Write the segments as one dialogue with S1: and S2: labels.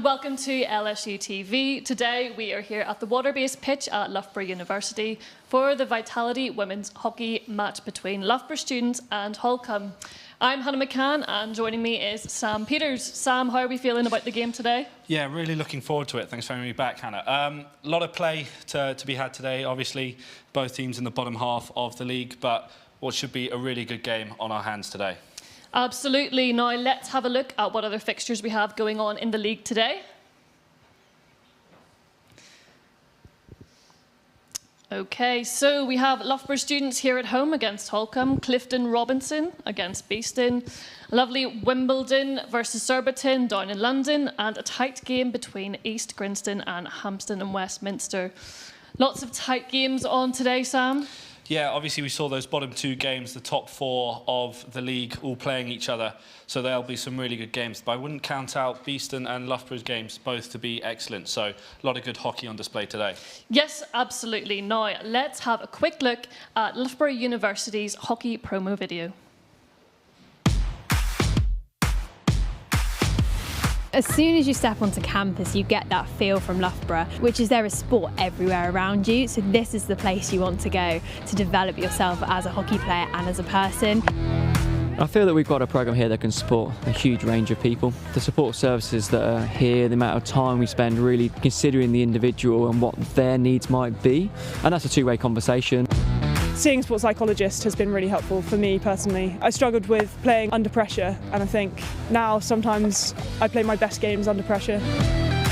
S1: and welcome to LSUTV. Today we are here at the water-based pitch at Loughborough University for the Vitality Women's Hockey match between Loughborough Students and Holcombe. I'm Hannah McCann and joining me is Sam Peters. Sam, how are we feeling about the game today? Yeah, really looking forward to it. Thanks for having me back, Hannah. A lot of play to be had today, obviously. Both teams in the bottom half of the league, but what should be a really good game on our hands today. Absolutely. Now let's have a look at what other fixtures we have going on in the league today. Okay, so we have Loughborough Students here at home against Holcombe, Clifton Robinson against Beeston, lovely Wimbledon versus Surbiton down in London, and a tight game between East Grinstead and Hampstead and Westminster. Lots of tight games on today, Sam. Yeah, obviously we saw those bottom two games, the top four of the league, all playing each other. So there'll be some really good games. But I wouldn't count out Beeston and Loughborough's games both to be excellent. So a lot of good hockey on display today. Yes, absolutely. Now, let's have a quick look at Loughborough University's hockey promo video.
S2: As soon as you step onto campus, you get that feel from Loughborough, which is there is sport everywhere around you. So this is the place you want to go to develop yourself as a hockey player and as a person.
S3: I feel that we've got a programme here that can support a huge range of people. The support services that are here, the amount of time we spend really considering the individual and what their needs might be. And that's a two-way conversation.
S4: Seeing a sports psychologist has been really helpful for me personally. I struggled with playing under pressure, and I think now sometimes I play my best games under pressure.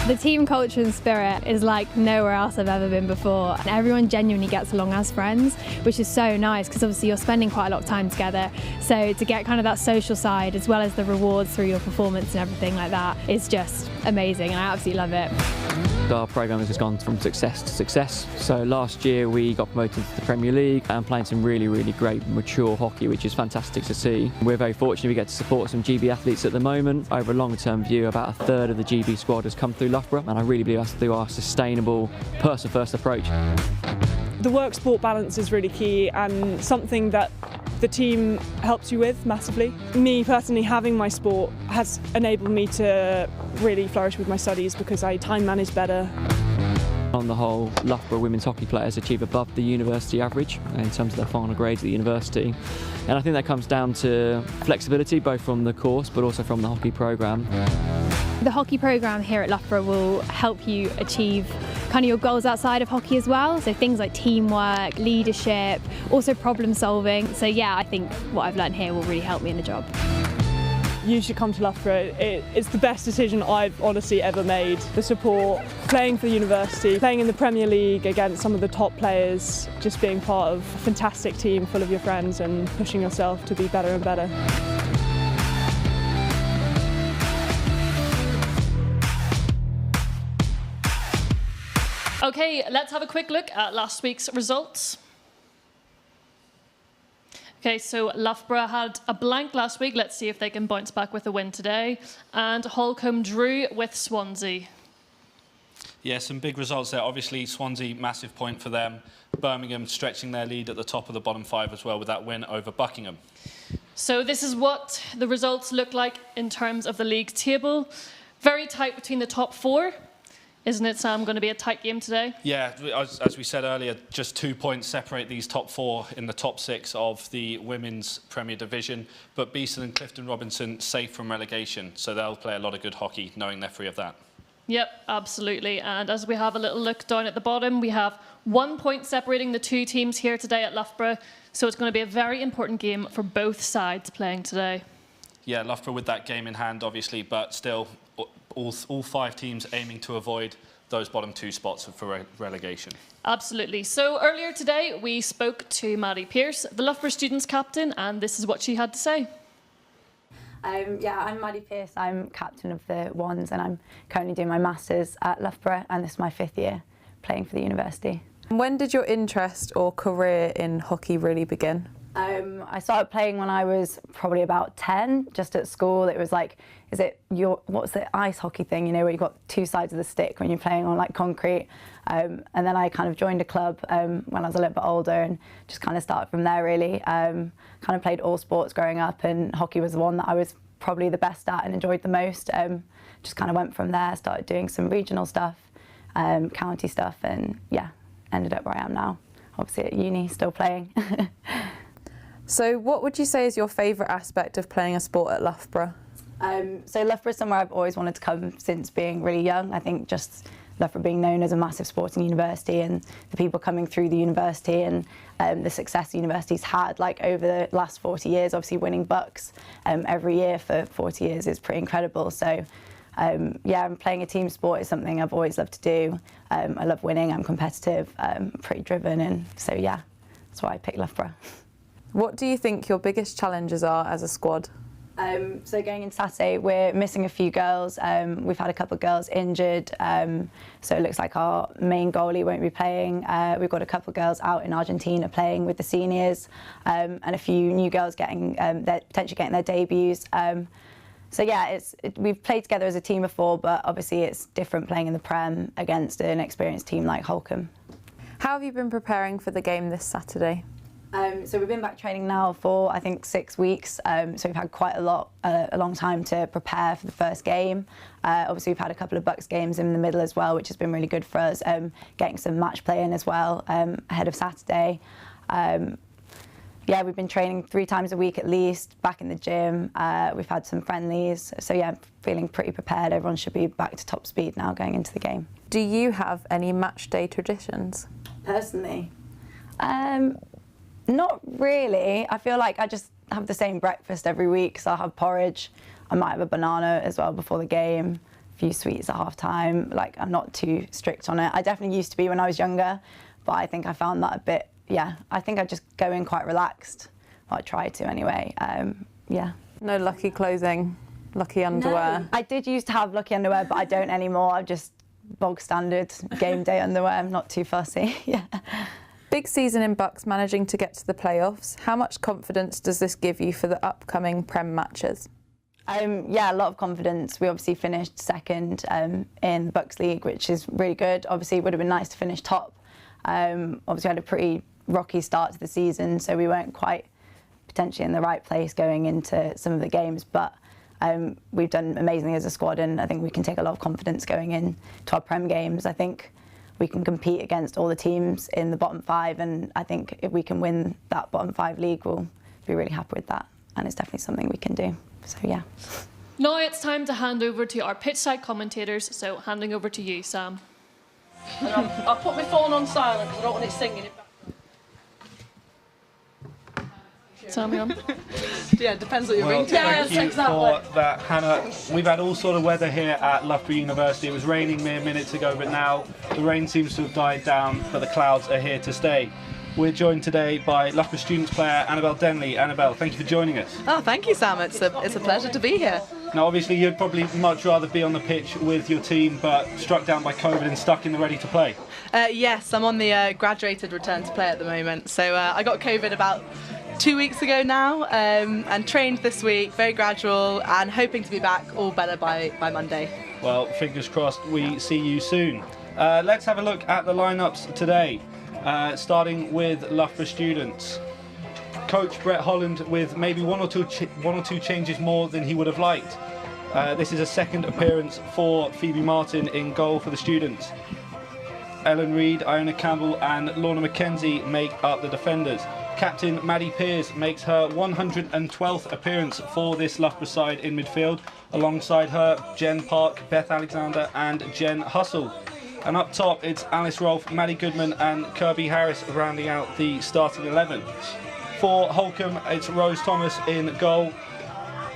S2: The team culture and spirit is like nowhere else I've ever been before, and everyone genuinely gets along as friends, which is so nice because obviously you're spending quite a lot of time together. So to get kind of that social side as well as the rewards through your performance and everything like that is just amazing, and I absolutely love it.
S3: Our programme has just gone from success to success. So last year we got promoted to the Premier League and playing some really, really great mature hockey, which is fantastic to see. We're very fortunate we get to support some GB athletes at the moment. Over a long-term view, about a third of the GB squad has come through Loughborough, and I really believe that's through our sustainable, person-first approach.
S4: The work-sport balance is really key and something that the team helps you with massively. Me personally, having my sport has enabled me to really flourish with my studies because I time manage better.
S3: On the whole, Loughborough women's hockey players achieve above the university average in terms of their final grades at the university. And I think that comes down to flexibility, both from the course but also from the hockey programme.
S2: The hockey programme here at Loughborough will help you achieve kind of your goals outside of hockey as well. So things like teamwork, leadership, also problem solving. So yeah, I think what I've learned here will really help me in the job.
S4: You should come to Loughborough. It's the best decision I've honestly ever made. The support, playing for the university, playing in the Premier League against some of the top players, just being part of a fantastic team full of your friends and pushing yourself to be better and better.
S1: Okay, let's have a quick look at last week's results. Okay, so Loughborough had a blank last week. Let's see if they can bounce back with a win today. And Holcombe drew with Swansea. Yeah, some big results there. Obviously, Swansea, massive point for them. Birmingham stretching their lead at the top of the bottom five as well with that win over Buckingham. So this is what the results look like in terms of the league table. Very tight between the top four. Isn't it, Sam, going to be a tight game today? Yeah, as we said earlier, just 2 points separate these top four in the top six of the Women's Premier Division. But Beeston and Clifton Robinson safe from relegation, so they'll play a lot of good hockey knowing they're free of that. Yep, absolutely. And as we have a little look down at the bottom, we have 1 point separating the two teams here today at Loughborough. So it's going to be a very important game for both sides playing today. Yeah, Loughborough with that game in hand, obviously, but still all five teams aiming to avoid those bottom two spots for relegation. Absolutely. So earlier today, we spoke to Maddie Pearce, the Loughborough Students captain, and this is what she had to say.
S5: Yeah, I'm Maddie Pearce. I'm captain of the Wands, and I'm currently doing my Masters at Loughborough, and this is my 5th year playing for the university.
S6: When did your interest or career in hockey really begin?
S5: I started playing when I was probably about 10, just at school. It was like, what's the ice hockey thing, you know, where you've got two sides of the stick when you're playing on like concrete. And then I kind of joined a club when I was a little bit older and just kind of started from there really. Kind of played all sports growing up, and hockey was the one that I was probably the best at and enjoyed the most. Just kind of went from there, started doing some regional stuff, county stuff, and yeah, ended up where I am now. Obviously at uni, still playing.
S6: So what would you say is your favourite aspect of playing a sport at Loughborough?
S5: So Loughborough is somewhere I've always wanted to come since being really young. I think just Loughborough being known as a massive sporting university, and the people coming through the university, and the success the university's had like over the last 40 years, obviously winning bucks every year for 40 years is pretty incredible. So yeah, playing a team sport is something I've always loved to do. I love winning, I'm competitive, pretty driven, and so yeah, that's why I picked Loughborough.
S6: What do you think your biggest challenges are as a squad?
S5: So going into Saturday, we're missing a few girls. We've had a couple of girls injured, so it looks like our main goalie won't be playing. We've got a couple of girls out in Argentina playing with the seniors, and a few new girls getting potentially getting their debuts. So yeah, we've played together as a team before, but obviously it's different playing in the Prem against an experienced team like Holcombe.
S6: How have you been preparing for the game this Saturday?
S5: So we've been back training now for I think 6 weeks, so we've had quite a long time to prepare for the first game. Obviously we've had a couple of Bucks games in the middle as well, which has been really good for us, getting some match play in as well ahead of Saturday. Yeah, we've been training 3 times a week at least, back in the gym. We've had some friendlies, so yeah, feeling pretty prepared. Everyone should be back to top speed now going into the game.
S6: Do you have any match day traditions?
S5: Personally? Not really. I feel like I just have the same breakfast every week, so I'll have porridge. I might have a banana as well before the game, a few sweets at half time. Like, I'm not too strict on it. I definitely used to be when I was younger, but I think I found that a bit, yeah, I think I just go in quite relaxed. Well, I try to anyway, yeah.
S6: No lucky clothing, lucky underwear?
S5: No. I did used to have lucky underwear, but I don't anymore. I'm just bog standard game day underwear. I'm not too fussy, yeah.
S6: Big season in Bucks, managing to get to the playoffs. How much confidence does this give you for the upcoming Prem matches?
S5: Yeah, a lot of confidence. We obviously finished second in the Bucks League, which is really good. Obviously, it would have been nice to finish top. Obviously, we had a pretty rocky start to the season, so we weren't quite potentially in the right place going into some of the games. But we've done amazingly as a squad, and I think we can take a lot of confidence going into our Prem games. I think we can compete against all the teams in the bottom 5, and I think if we can win that bottom 5 league, we'll be really happy with that, and it's definitely something we can do, so yeah.
S1: Now it's time to hand over to our pitchside commentators, so handing over to you, Sam.
S7: And I'll put my phone on silent because I don't want it singing it back.
S1: Sam, you on?
S7: Yeah, it depends what you're
S8: Well,
S7: ringing. Yeah,
S8: thank you for that, Hannah. We've had all sort of weather here at Loughborough University. It was raining mere minutes ago, but now the rain seems to have died down, but the clouds are here to stay. We're joined today by Loughborough Students player Annabelle Denley. Annabelle, thank you for joining us.
S7: Oh, thank you, Sam. It's a pleasure to be here.
S8: Now, obviously, you'd probably much rather be on the pitch with your team, but struck down by COVID and stuck in the ready to play.
S7: Yes, I'm on the graduated return to play at the moment. So I got COVID about 2 weeks ago now, and trained this week, very gradual, and hoping to be back all better by Monday.
S8: Well, fingers crossed we see you soon. Let's have a look at the lineups today, starting with Loughborough Students. Coach Brett Holland with maybe one or two changes more than he would have liked. This is a second appearance for Phoebe Martin in goal for the Students. Ellen Reid, Iona Campbell and Lorna McKenzie make up the defenders. Captain Maddie Pearce makes her 112th appearance for this Loughborough side in midfield. Alongside her, Jen Park, Beth Alexander and Jen Hussle. And up top, it's Alice Rolfe, Maddie Goodman and Kirby Harris rounding out the starting 11. For Holcombe, it's Rose Thomas in goal.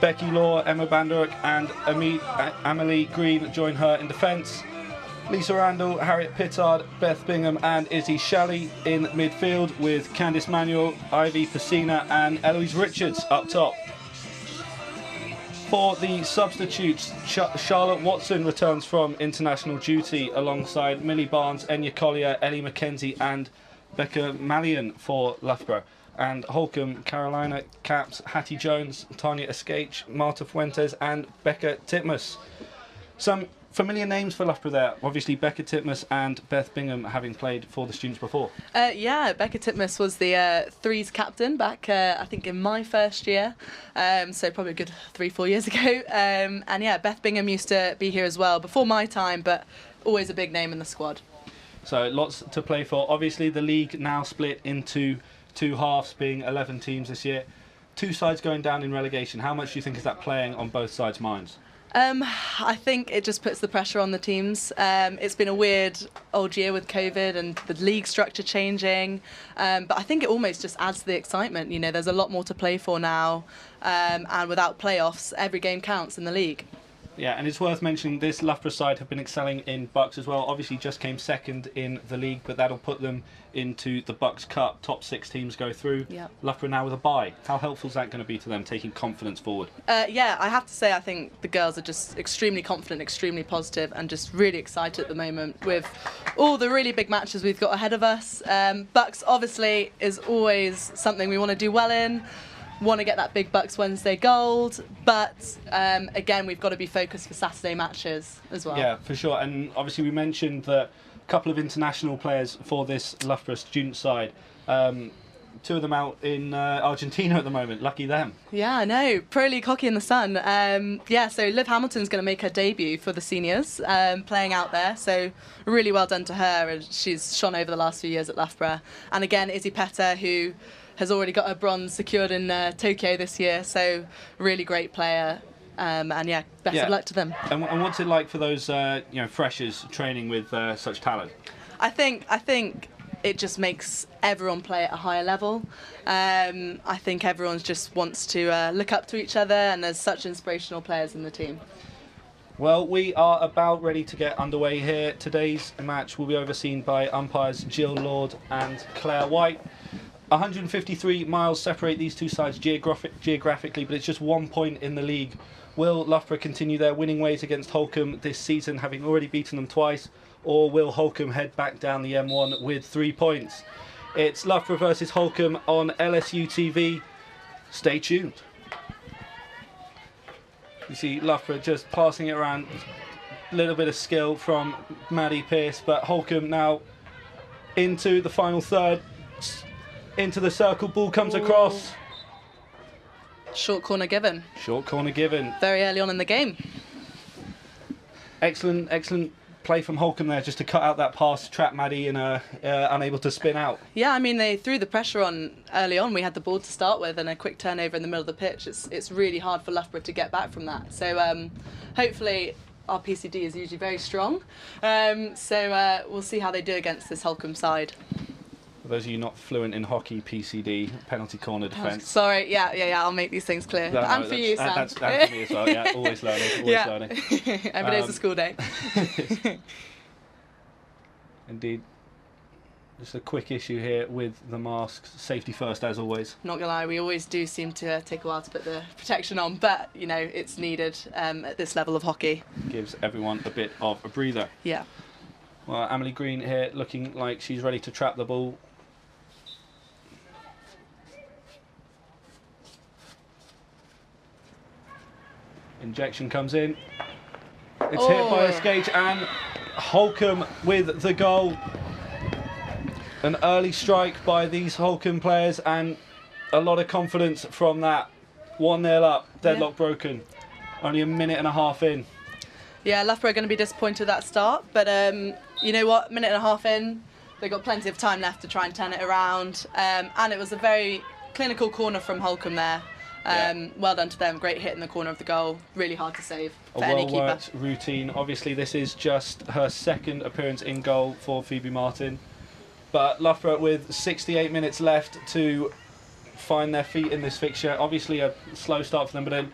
S8: Becky Law, Emma Banderuck and Amelie Green join her in defence. Lisa Randall, Harriet Pittard, Beth Bingham and Izzy Shalley in midfield, with Candice Manuel, Ivy Pacina and Eloise Richards up top. For the substitutes, Charlotte Watson returns from international duty alongside Millie Barnes, Enya Collier, Ellie McKenzie and Becca Mallion for Loughborough. And Holcombe, Carolina Caps, Hattie Jones, Tanya Escaich, Marta Fuentes and Becca Titmus. Some Familiar names for Loughborough there. Obviously, Becca Titmus and Beth Bingham having played for the Students before.
S7: Yeah, Becca Titmus was the threes captain back, I think, in my first year. So probably a good 3-4 years ago. And yeah, Beth Bingham used to be here as well before my time, but always a big name in the squad.
S8: So lots to play for. Obviously, the league now split into 2 halves, being 11 teams this year. 2 sides going down in relegation. How much do you think is that playing on both sides' minds?
S7: I think it just puts the pressure on the teams. It's been a weird old year with COVID and the league structure changing, but I think it almost just adds to the excitement. You know, there's a lot more to play for now, and without playoffs, every game counts in the league.
S8: Yeah, and it's worth mentioning this Loughborough side have been excelling in Bucks as well. Obviously just came second in the league, but that'll put them into the Bucks Cup. Top 6 teams go through.
S7: Yep.
S8: Loughborough now with a bye. How helpful is that going to be to them, taking confidence forward?
S7: Yeah, I have to say I think the girls are just extremely confident, extremely positive, and just really excited at the moment with all the really big matches we've got ahead of us. Bucks obviously is always something we want to do well in. Want to get that big Bucks Wednesday gold, but again, we've got to be focused for Saturday matches as well.
S8: Yeah, for sure. And obviously we mentioned that a couple of international players for this Loughborough student side. 2 of them out in Argentina at the moment. Lucky them.
S7: Yeah, I know. Pro League hockey in the sun. Yeah, so Liv Hamilton's going to make her debut for the seniors, playing out there. So really well done to her. And she's shone over the last few years at Loughborough. And again, Izzy Petter, who has already got her bronze secured in Tokyo this year. So really great player. And yeah, best of luck to them.
S8: And what's it like for those freshers training with such talent?
S7: I think it just makes everyone play at a higher level. I think everyone just wants to look up to each other, and there's such inspirational players in the team.
S8: Well, we are about ready to get underway here. Today's match will be overseen by umpires Jill Lord and Claire White. 153 miles separate these 2 sides geographically, but it's just 1 point in the league. Will Loughborough continue their winning ways against Holcombe this season, having already beaten them twice, or will Holcombe head back down the M1 with 3 points? It's Loughborough versus Holcombe on LSUTV. Stay tuned. You see Loughborough just passing it around, a little bit of skill from Maddie Pearce, but Holcombe now into the final third. Into the circle, ball comes across.
S7: Short corner given.
S8: Short corner given.
S7: Very early on in the game.
S8: Excellent play from Holcombe there, just to cut out that pass, trap Maddie and unable to spin out.
S7: Yeah, I mean, they threw the pressure on early on. We had the ball to start with and a quick turnover in the middle of the pitch. It's really hard for Loughborough to get back from that. So hopefully our PCD is usually very strong. So we'll see how they do against this Holcombe side.
S8: For those of you not fluent in hockey, PCD, penalty corner defence.
S7: Sorry, yeah, I'll make these things clear. And for you, Sam.
S8: That's for me as well, yeah, always learning, learning.
S7: Every day's a school day.
S8: Indeed. Just a quick issue here with the masks. Safety first, as always.
S7: Not gonna lie, we always do seem to take a while to put the protection on, but, you know, it's needed at this level of hockey.
S8: Gives everyone a bit of a breather.
S7: Yeah.
S8: Well, Emily Green here looking like she's ready to trap the ball. Injection comes in. It's hit by a skate, and Holcombe with the goal. An early strike by these Holcombe players, and a lot of confidence from that. 1-0 up, deadlock broken. Only a minute and a half in.
S7: Yeah, Loughborough are going to be disappointed at that start, but you know what? Minute and a half in, they've got plenty of time left to try and turn it around. And it was a very clinical corner from Holcombe there. Well done to them. Great hit in the corner of the goal. Really hard to save for any keeper. A
S8: well-worked routine. Obviously, this is just her second appearance in goal for Phoebe Martin. But Loughborough with 68 minutes left to find their feet in this fixture. Obviously, a slow start for them, but then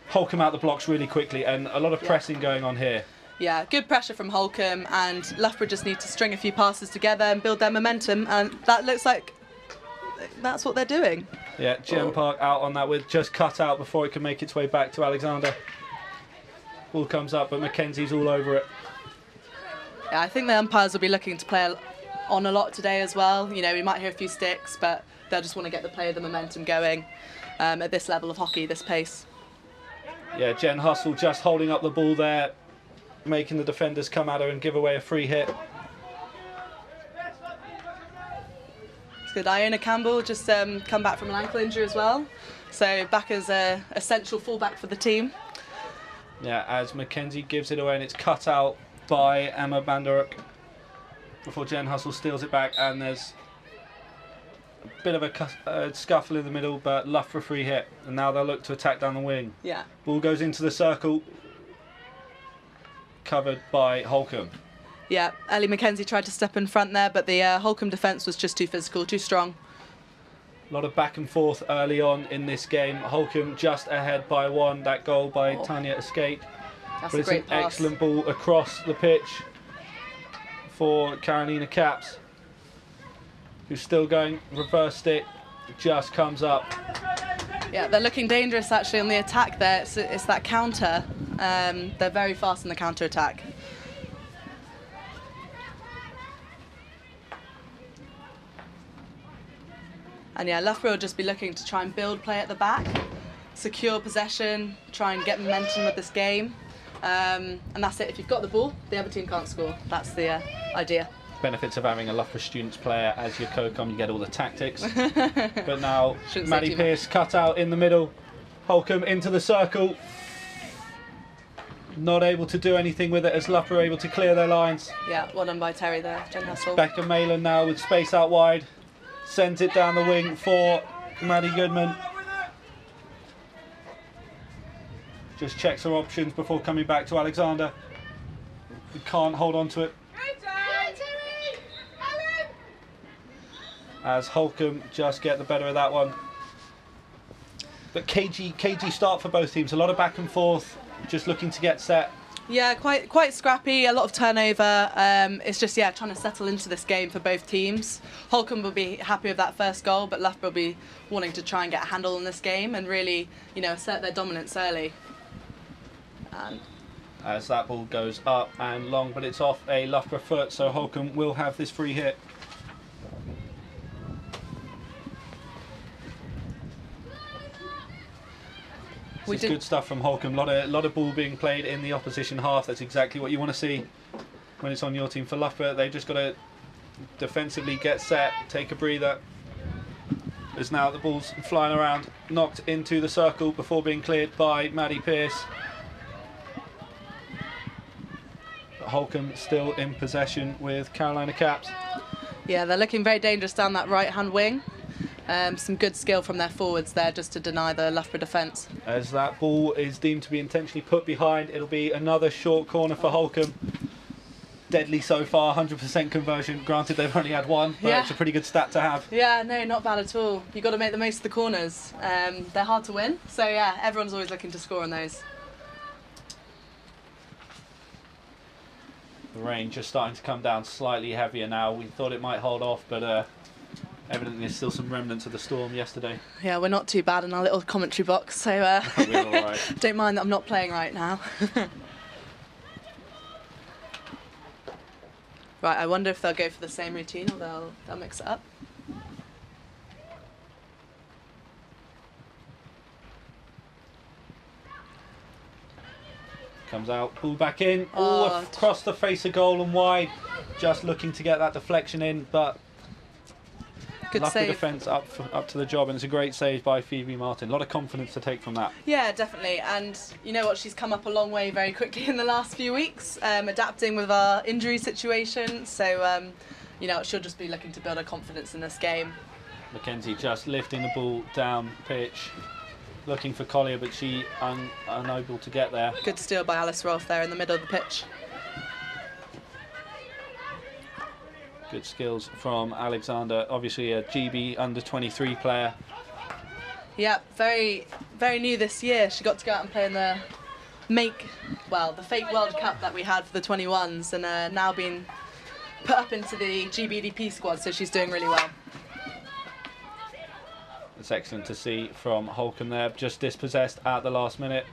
S8: Holcombe out the blocks really quickly, and a lot of pressing going on here.
S7: Yeah, good pressure from Holcombe, and Loughborough just need to string a few passes together and build their momentum, and that looks like that's what they're doing.
S8: Yeah, Jem Park out on that with just cut out before it can make its way back to Alexander. Ball comes up, but Mackenzie's all over it.
S7: Yeah, I think the umpires will be looking to play on a lot today as well. You know, we might hear a few sticks, but they'll just want to get the momentum going at this level of hockey, this pace.
S8: Yeah, Jen Hustle just holding up the ball there. making the defenders come at her and give away a free hit.
S7: It's good. Iona Campbell just come back from an ankle injury as well. So back as a essential fullback for the team.
S8: Yeah, as Mackenzie gives it away and it's cut out by Emma Banderuk before Jen Hustle steals it back, and there's a bit of a scuffle in the middle, but Loughborough free hit, and now they'll look to attack down the wing.
S7: Yeah.
S8: Ball goes into the circle, covered by Holcombe.
S7: Yeah, Ellie Mackenzie tried to step in front there, but the Holcombe defence was just too physical, too strong.
S8: A lot of back and forth early on in this game. Holcombe just ahead by 1. That goal by Tanya escaped.
S7: That's
S8: but
S7: a
S8: it's
S7: great
S8: an
S7: pass.
S8: excellent ball across the pitch for Carolina Caps, who's still going. Reverse stick, just comes up.
S7: Yeah, they're looking dangerous actually on the attack there. It's that counter. They're very fast in the counter attack. And yeah, Loughborough will just be looking to try and build play at the back, secure possession, try and get momentum with this game. And that's it. If you've got the ball, the other team can't score. That's the idea.
S8: Benefits of having a Loughborough Students player as your co-com, you get all the tactics. But now Maddie Pearce cut out in the middle. Holcombe into the circle. Not able to do anything with it as Loughborough are able to clear their lines.
S7: Yeah, well done by Terry there, Jen Hustle.
S8: Becca Malin now with space out wide. Sends it down the wing for Maddie Goodman. Just checks her options before coming back to Alexander. We can't hold on to it. As Holcombe just get the better of that one. But KG start for both teams. A lot of back and forth, just looking to get set.
S7: Yeah, quite scrappy, a lot of turnover. It's just, yeah, trying to settle into this game for both teams. Holcombe will be happy with that first goal, but Loughborough will be wanting to try and get a handle on this game and really, assert their dominance early. And
S8: as that ball goes up and long, but it's off a Loughborough foot, so Holcombe will have this free hit. This is good stuff from Holcombe. A lot of ball being played in the opposition half. That's exactly what you want to see when it's on your team. For Loughborough, they've just got to defensively get set, take a breather. As now the ball's flying around, knocked into the circle before being cleared by Maddie Pearce. But Holcombe still in possession with Carolina Caps.
S7: Yeah, they're looking very dangerous down that right-hand wing. Some good skill from their forwards there just to deny the Loughborough defence.
S8: As that ball is deemed to be intentionally put behind, it'll be another short corner for Holcombe. Deadly so far, 100% conversion. Granted, they've only had one, but it's a pretty good stat to have.
S7: Yeah, no, not bad at all. You've got to make the most of the corners. They're hard to win, so yeah, everyone's always looking to score on those.
S8: The rain just starting to come down slightly heavier now. We thought it might hold off, but evidently there's still some remnants of the storm yesterday.
S7: Yeah, we're not too bad in our little commentary box, so
S8: we're all right.
S7: Don't mind that I'm not playing right now. Right, I wonder if they'll go for the same routine or they'll mix it up.
S8: Comes out, pull back in, across the face of goal and wide. Just looking to get that deflection in, but
S7: good
S8: Loughborough
S7: save.
S8: defence up to the job, and it's a great save by Phoebe Martin. A lot of confidence to take from that.
S7: Yeah, definitely. And you know what? She's come up a long way very quickly in the last few weeks, adapting with our injury situation. So, she'll just be looking to build her confidence in this game.
S8: Mackenzie just lifting the ball down pitch, looking for Collier, but she unable to get there.
S7: Good steal by Alice Rolfe there in the middle of the pitch.
S8: Good skills from Alexander, obviously a GB under-23 player.
S7: Yeah, very, very new this year. She got to go out and play in the fake World Cup that we had for the 21s, and now being put up into the GBDP squad, so she's doing really well.
S8: It's excellent to see from Holcombe there, just dispossessed at the last minute.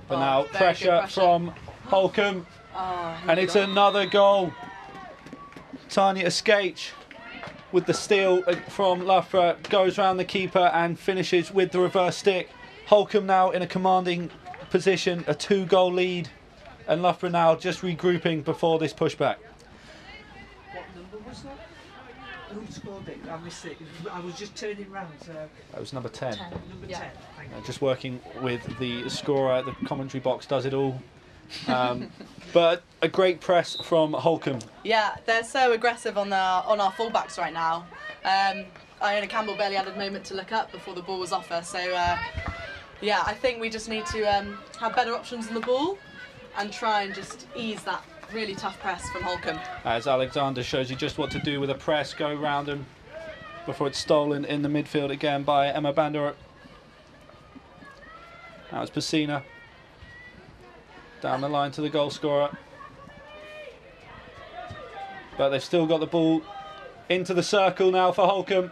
S8: But now pressure from Holcombe, and it's another goal. Tanya Escaich with the steal from Loughborough, goes round the keeper and finishes with the reverse stick. Holcombe now in a commanding position, a 2-goal lead. And Loughborough now just regrouping before this pushback.
S9: What number was that? Who scored it? I missed it. I was just turning round. So.
S8: That was number 10.
S9: Number 10. Thank you.
S8: Just working with the scorer. The commentary box does it all. But a great press from Holcombe.
S7: Yeah, they're so aggressive on our fullbacks right now. Iona Campbell barely had a moment to look up before the ball was off her. So yeah, I think we just need to have better options on the ball and try and just ease that really tough press from Holcombe.
S8: As Alexander shows you just what to do with a press, go round him before it's stolen in the midfield again by Emma Bandura. Now it's Pacina. Down the line to the goal scorer. But they've still got the ball into the circle now for Holcombe.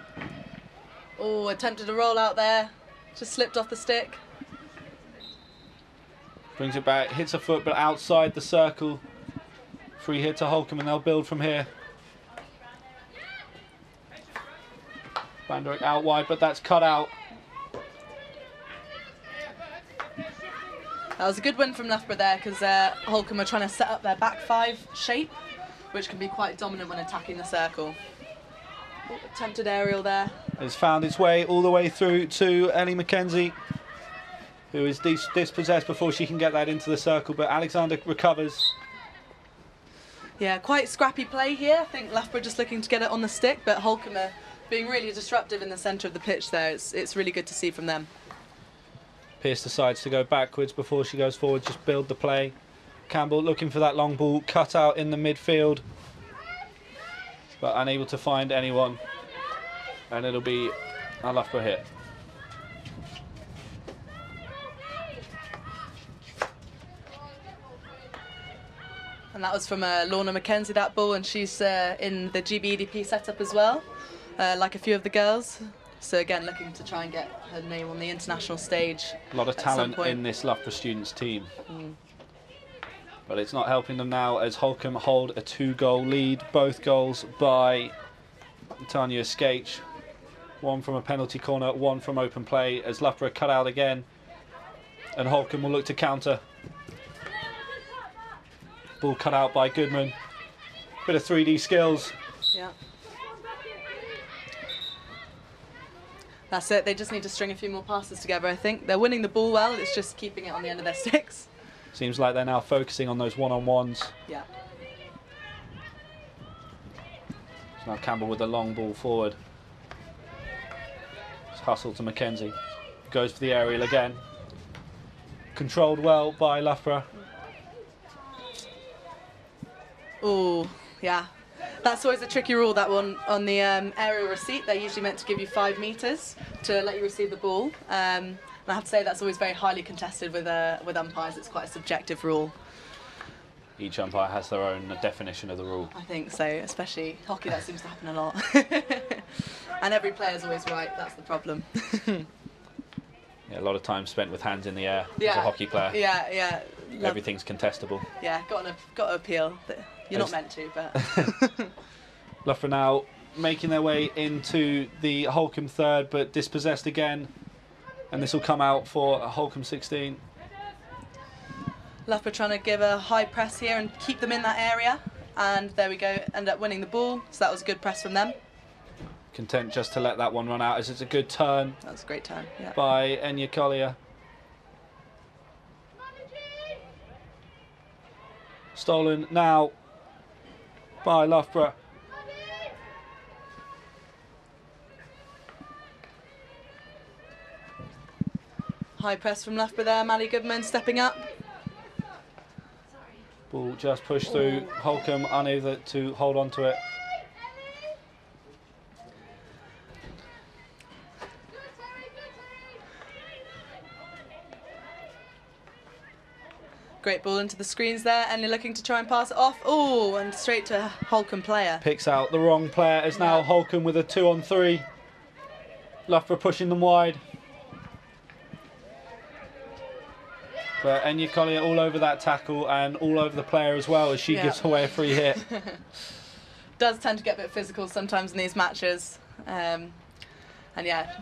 S7: Oh, attempted a roll out there. Just slipped off the stick.
S8: Brings it back, hits a foot, but outside the circle. Free hit to Holcombe, and they'll build from here. Bandura out wide, but that's cut out.
S7: That was a good win from Loughborough there, because Holcombe are trying to set up their back five shape, which can be quite dominant when attacking the circle. Oh, attempted aerial there.
S8: It's found its way all the way through to Ellie McKenzie, who is dispossessed before she can get that into the circle, but Alexander recovers.
S7: Yeah, quite scrappy play here. I think Loughborough just looking to get it on the stick, but Holcombe are being really disruptive in the centre of the pitch there. It's really good to see from them.
S8: Pearce decides to go backwards before she goes forward, just build the play. Campbell looking for that long ball, cut out in the midfield, but unable to find anyone. And it'll be a Loughborough hit.
S7: And that was from Lorna McKenzie, that ball, and she's in the GBEDP setup as well, like a few of the girls. So again, looking to try and get her name on the international stage.
S8: A lot of talent in this Loughborough Students team. But it's not helping them now as Holcombe hold a 2-goal lead. Both goals by Tanya Skate. One from a penalty corner, one from open play as Loughborough cut out again. And Holcombe will look to counter. Ball cut out by Goodman. Bit of 3D skills.
S7: Yeah. That's it, they just need to string a few more passes together, I think. They're winning the ball well, it's just keeping it on the end of their sticks.
S8: Seems like they're now focusing on those one-on-ones.
S7: Yeah.
S8: So now Campbell with the long ball forward. It's hustle to McKenzie. Goes for the aerial again. Controlled well by Loughborough.
S7: Oh, yeah. That's always a tricky rule, that one. On the aerial receipt, they're usually meant to give you 5 metres to let you receive the ball. And I have to say that's always very highly contested with umpires. It's quite a subjective rule.
S8: Each umpire has their own definition of the rule.
S7: I think so, especially hockey, that seems to happen a lot. And every player's always right, that's the problem.
S8: Yeah, a lot of time spent with hands in the air as a hockey player.
S7: Yeah, yeah.
S8: Everything's contestable.
S7: Yeah, got to appeal. You're not meant to, but...
S8: Loughborough now making their way into the Holcombe third, but dispossessed again. And this will come out for Holcombe 16.
S7: Loughborough trying to give a high press here and keep them in that area. And there we go, end up winning the ball. So that was a good press from them.
S8: Content just to let that one run out as it's a good turn.
S7: That was a great turn, yeah.
S8: By Enya Collier. Stolen now by Loughborough.
S7: High press from Loughborough there, Maddie Goodman stepping up.
S8: Ball just pushed through, Holcombe unable to hold on to it.
S7: Great ball into the screens there, and they're looking to try and pass it off. Oh, and straight to a Holcombe player.
S8: Picks out the wrong player, as now Holcombe with a 2-on-3. Loughborough pushing them wide. But Enya Collier all over that tackle and all over the player as well as she gives away a free hit.
S7: Does tend to get a bit physical sometimes in these matches. And yeah,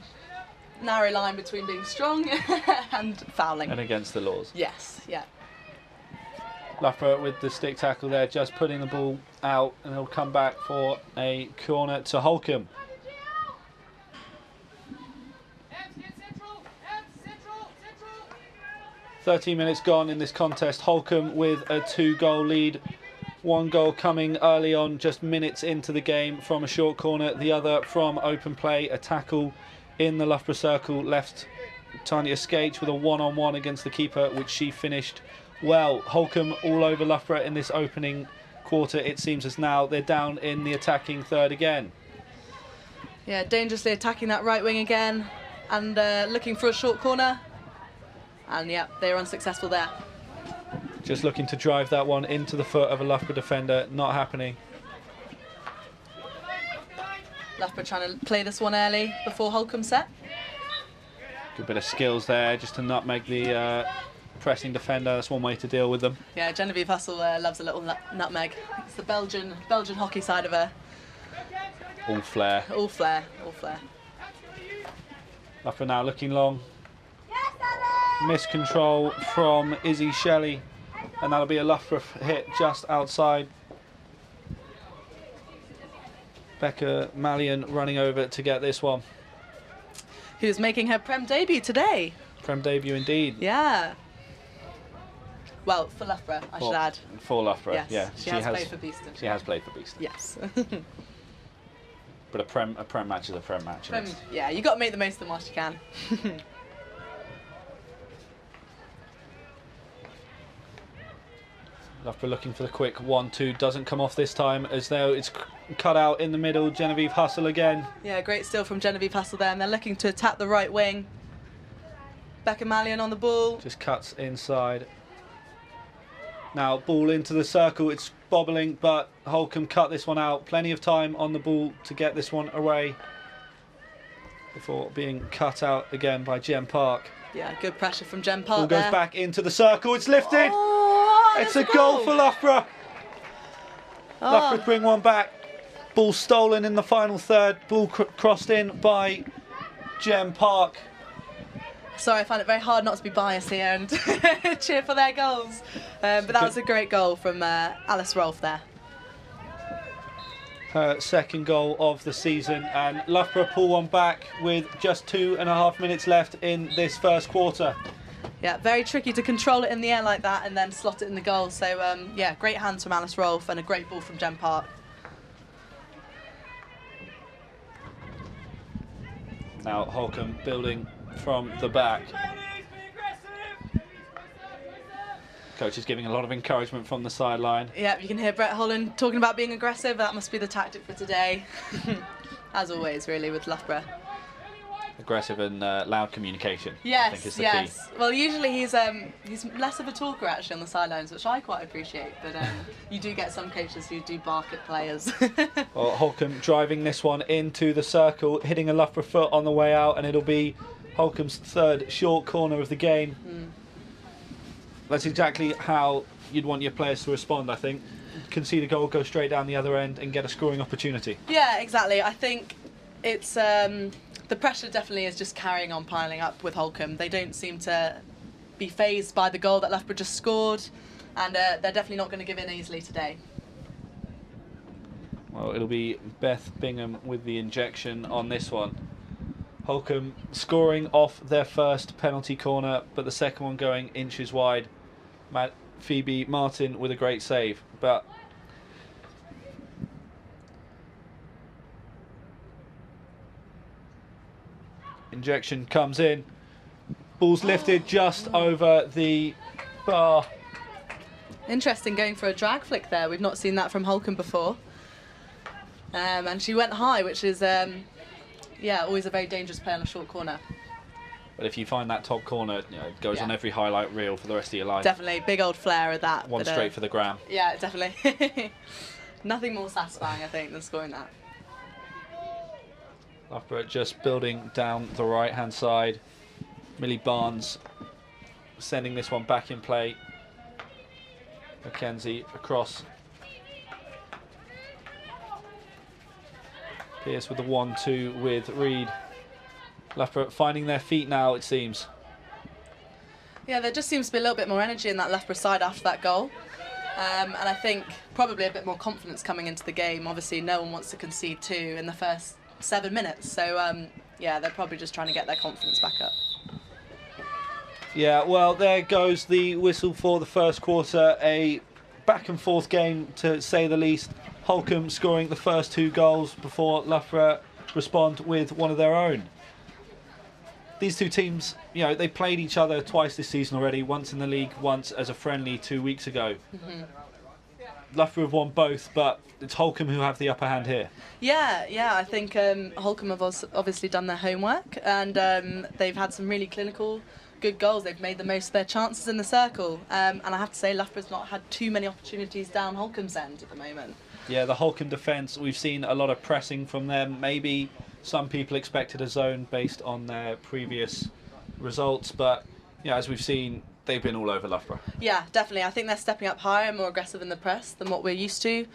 S7: narrow line between being strong and fouling.
S8: And against the laws.
S7: Yes, yeah.
S8: Loughborough with the stick tackle there, just putting the ball out, and it'll come back for a corner to Holcombe. "13 minutes gone in this contest. Holcombe with a 2-goal lead. 1 goal coming early on, just minutes into the game, from a short corner. The other from open play, a tackle in the Loughborough circle. Left Tanya Skate with a 1-on-1 against the keeper, which she finished well. Holcombe all over Loughborough in this opening quarter. It seems as now they're down in the attacking third again.
S7: Yeah, dangerously attacking that right wing again, and looking for a short corner. And yeah, they were unsuccessful there.
S8: Just looking to drive that one into the foot of a Loughborough defender. Not happening.
S7: Loughborough trying to play this one early before Holcombe set.
S8: Good bit of skills there, just to nutmeg the pressing defender. That's one way to deal with them.
S7: Yeah, Genevieve Hustle loves a little nutmeg. It's the Belgian hockey side of her.
S8: All flair.
S7: All flair, all flair.
S8: Loughborough now looking long. Miscontrol from Izzy Shelley, and that'll be a Loughborough hit just outside. Becca Mallion running over to get this one.
S7: Who's making her Prem debut today.
S8: Prem debut indeed.
S7: Yeah. Well, for Loughborough, I should add.
S8: For Loughborough,
S7: yes,
S8: yeah.
S7: She has played for Beeston.
S8: She has played for Beeston.
S7: Yes.
S8: But a prem match is a prem match.
S7: Yeah, you got to make the most of them whilst you can.
S8: Loughborough looking for the quick 1-2, doesn't come off this time, as though it's cut out in the middle. Genevieve Hustle again.
S7: Yeah, great steal from Genevieve Hustle there, and they're looking to attack the right wing. Becca Mallion on the ball.
S8: Just cuts inside. Now ball into the circle, it's bobbling, but Holcombe cut this one out. Plenty of time on the ball to get this one away before being cut out again by Jem Park.
S7: Yeah, good pressure from Jem Park.
S8: Ball goes back into the circle, it's lifted. It's a goal for Loughborough. Loughborough bring one back. Ball stolen in the final third. Ball crossed in by Jem Park.
S7: Sorry, I find it very hard not to be biased here and cheer for their goals. But that was a great goal from Alice Rolfe there.
S8: Her second goal of the season, and Loughborough pull one back with just 2.5 minutes left in this first quarter.
S7: Yeah, very tricky to control it in the air like that and then slot it in the goal. So, yeah, great hands from Alice Rolfe and a great ball from Jem Park.
S8: Now Holcombe building from the back. Coach is giving a lot of encouragement from the sideline.
S7: Yeah, you can hear Brett Holland talking about being aggressive. That must be the tactic for today. As always, really, with Loughborough.
S8: Aggressive and loud communication.
S7: Yes,
S8: I think is the
S7: yes.
S8: key.
S7: Well, usually he's less of a talker actually on the sidelines, which I quite appreciate. But you do get some coaches who do bark at players.
S8: Well, Holcombe driving this one into the circle, hitting a Loughborough foot on the way out, and it'll be Holcombe's third short corner of the game. That's exactly how you'd want your players to respond, I think. Concede a goal, go straight down the other end and get a scoring opportunity.
S7: Yeah, exactly. I think it's the pressure definitely is just carrying on, piling up with Holcombe. They don't seem to be fazed by the goal that Loughborough just scored, and they're definitely not going to give in easily today.
S8: Well, it'll be Beth Bingham with the injection on this one. Holcombe scoring off their first penalty corner, but the second one going inches wide. Phoebe Martin with a great save, but injection comes in. Ball's lifted just over the bar.
S7: Interesting, going for a drag flick there. We've not seen that from Holcombe before. And she went high, which is yeah, always a very dangerous play on a short corner.
S8: But if you find that top corner, it goes on every highlight reel for the rest of your life.
S7: Definitely, big old flair of that.
S8: One straight for the gram.
S7: Yeah, definitely. Nothing more satisfying, I think, than scoring that.
S8: Loughborough just building down the right-hand side. Millie Barnes sending this one back in play. Mackenzie across. Pearce with the 1-2 with Reed. Loughborough finding their feet now, it seems.
S7: Yeah, there just seems to be a little bit more energy in that Loughborough side after that goal. and I think probably a bit more confidence coming into the game. Obviously, no one wants to concede 2 in the first 7 minutes, so yeah, they're probably just trying to get their confidence back up.
S8: Yeah, well, there goes the whistle for the first quarter. A back and forth game, to say the least. Holcombe scoring the first 2 goals before Loughborough respond with one of their own. These two teams, you know, they played each other twice this season already, once in the league, once as a friendly 2 weeks ago. Loughborough have won both, but it's Holcombe who have the upper hand here.
S7: Yeah, I think Holcombe have obviously done their homework, and they've had some really clinical, good goals. They've made the most of their chances in the circle, and I have to say Loughborough's not had too many opportunities down Holcombe's end at the moment.
S8: Yeah, the Holcombe defence, we've seen a lot of pressing from them. Maybe some people expected a zone based on their previous results, but yeah, as we've seen, they've been all over Loughborough.
S7: Yeah, definitely. I think they're stepping up higher, more aggressive in the press than what we're used to.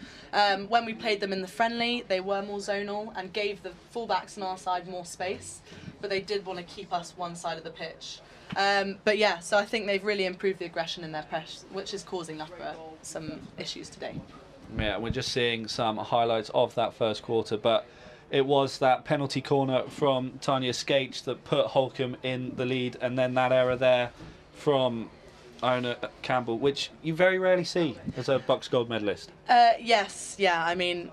S7: When we played them in the friendly, they were more zonal and gave the fullbacks on our side more space, but they did want to keep us one side of the pitch. But yeah, so I think they've really improved the aggression in their press, which is causing Loughborough some issues today.
S8: Yeah, we're just seeing some highlights of that first quarter, but it was that penalty corner from Tanya Skaich that put Holcombe in the lead, and then that error there from Iona Campbell, which you very rarely see as a Bucks gold medalist.
S7: Yes, yeah, I mean,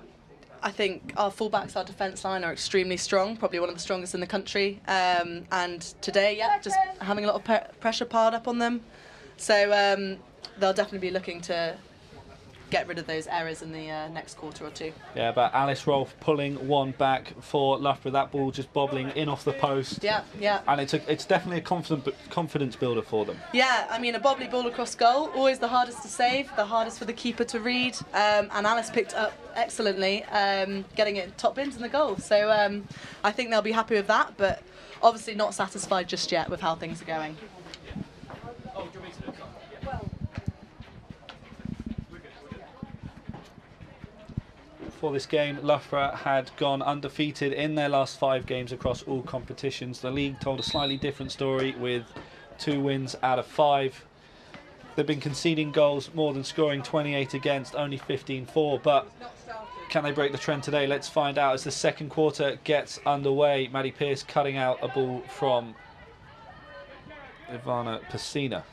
S7: I think our fullbacks, our defence line are extremely strong, probably one of the strongest in the country, and today, yeah, just having a lot of pressure piled up on them, so they'll definitely be looking to get rid of those errors in the next quarter or 2.
S8: Yeah, but Alice Rolfe pulling one back for Loughborough, that ball just bobbling in off the post.
S7: Yeah.
S8: And it's definitely a confidence builder for them.
S7: Yeah, I mean, a bobbly ball across goal, always the hardest to save, the hardest for the keeper to read, and Alice picked up excellently, getting it top bins in the goal. So I think they'll be happy with that, but obviously not satisfied just yet with how things are going.
S8: For this game, Loughborough had gone undefeated in their last 5 games across all competitions. The league told a slightly different story with 2 wins out of 5. They've been conceding goals more than scoring, 28 against, only 15 for, but can they break the trend today? Let's find out as the second quarter gets underway. Maddie Pearce cutting out a ball from Ivana Pesina.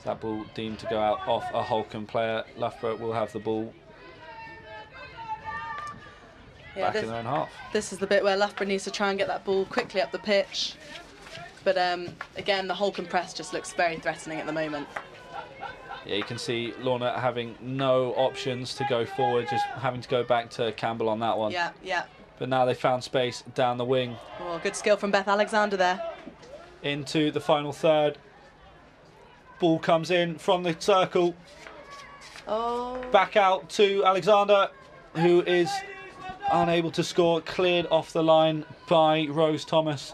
S8: That ball deemed to go out off a Holcombe player. Loughborough will have the ball back in their own half.
S7: This is the bit where Loughborough needs to try and get that ball quickly up the pitch. But again, the Holcombe press just looks very threatening at the moment.
S8: Yeah, you can see Lorna having no options to go forward, just having to go back to Campbell on that one.
S7: Yeah.
S8: But now they found space down the wing.
S7: Oh, good skill from Beth Alexander there.
S8: Into the final third. Ball comes in from the circle.
S7: Oh.
S8: Back out to Alexander, who is unable to score, cleared off the line by Rose Thomas.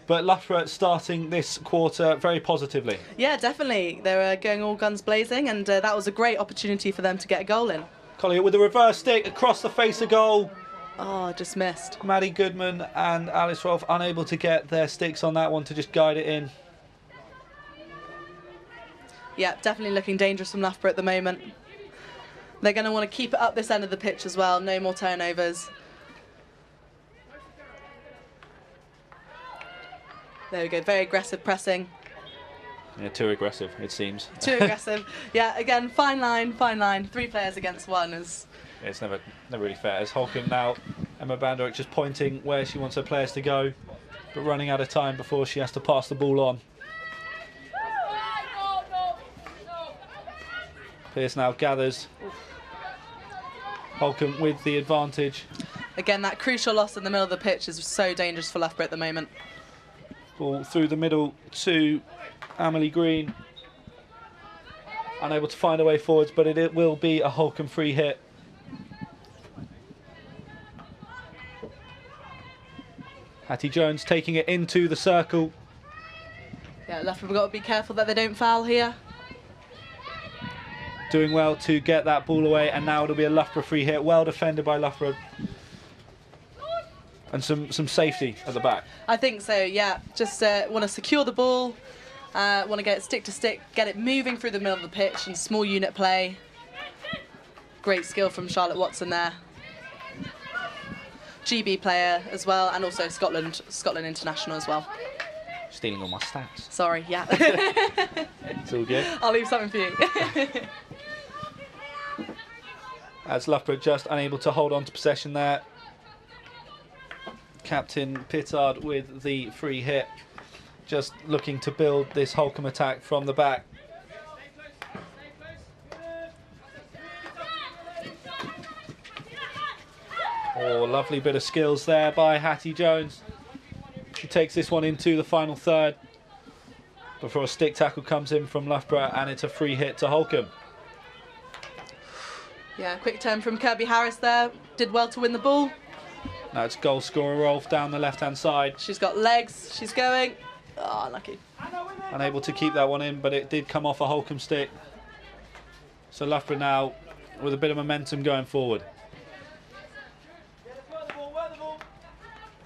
S8: But Loughborough starting this quarter very positively.
S7: Yeah, definitely. They're going all guns blazing, and that was a great opportunity for them to get a goal in.
S8: Collier with a reverse stick across the face of goal.
S7: Oh, just missed.
S8: Maddie Goodman and Alice Rolfe unable to get their sticks on that one to just guide it in.
S7: Yeah, definitely looking dangerous from Loughborough at the moment. They're going to want to keep it up this end of the pitch as well. No more turnovers. There we go. Very aggressive pressing.
S8: Yeah, too aggressive, it seems.
S7: Too aggressive. Yeah, again, fine line, fine line. 3 players against 1 is...
S8: Yeah, it's never really fair. As Holcombe now, Emma Banderick just pointing where she wants her players to go, but running out of time before she has to pass the ball on. Pearce now gathers. Holcombe with the advantage.
S7: Again, that crucial loss in the middle of the pitch is so dangerous for Loughborough at the moment.
S8: Ball through the middle to Amelie Green. Unable to find a way forwards, but it will be a Holcombe free hit. Hattie Jones taking it into the circle.
S7: Yeah, Loughborough have got to be careful that they don't foul here.
S8: Doing well to get that ball away, and now it'll be a Loughborough free hit. Well defended by Loughborough. And some safety at the back.
S7: I think so, yeah. Just want to secure the ball Want to get it stick to stick, get it moving through the middle of the pitch and small unit play. Great skill from Charlotte Watson there. GB player as well, and also Scotland international as well.
S8: Stealing all my stats.
S7: Sorry, yeah.
S8: It's all good.
S7: I'll leave something for you.
S8: As Loughborough just unable to hold on to possession there. Captain Pittard with the free hit. Just looking to build this Holcombe attack from the back. Oh, lovely bit of skills there by Hattie Jones. She takes this one into the final third before a stick tackle comes in from Loughborough, and it's a free hit to Holcombe.
S7: Yeah, quick turn from Kirby Harris there. Did well to win the ball.
S8: Now it's goal scorer Rolf down the left-hand side.
S7: She's got legs. She's going. Oh, lucky.
S8: Unable to keep that one in, but it did come off a Holcombe stick. So Loughborough now with a bit of momentum going forward.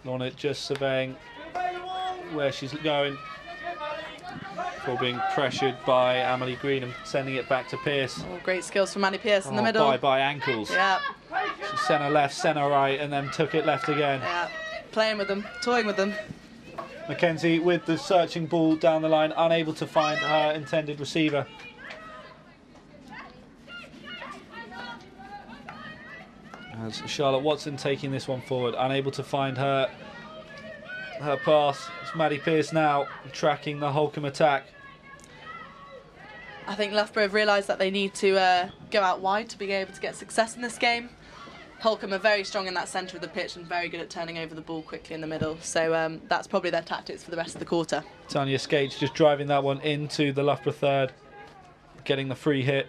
S8: Lorna just surveying where she's going before being pressured by Amelie Green and sending it back to Pearce.
S7: Oh, great skills from Annie Pearce in the middle.
S8: By ankles.
S7: Yeah.
S8: She sent her left, sent her right, and then took it left again.
S7: Yeah, playing with them, toying with them.
S8: Mackenzie with the searching ball down the line, unable to find her intended receiver. As Charlotte Watson taking this one forward, unable to find her pass. It's Maddie Pearce now tracking the Holcombe attack.
S7: I think Loughborough have realised that they need to go out wide to be able to get success in this game. Holcombe are very strong in that centre of the pitch and very good at turning over the ball quickly in the middle. So that's probably their tactics for the rest of the quarter.
S8: Tanya Skates just driving that one into the Loughborough third, getting the free hit.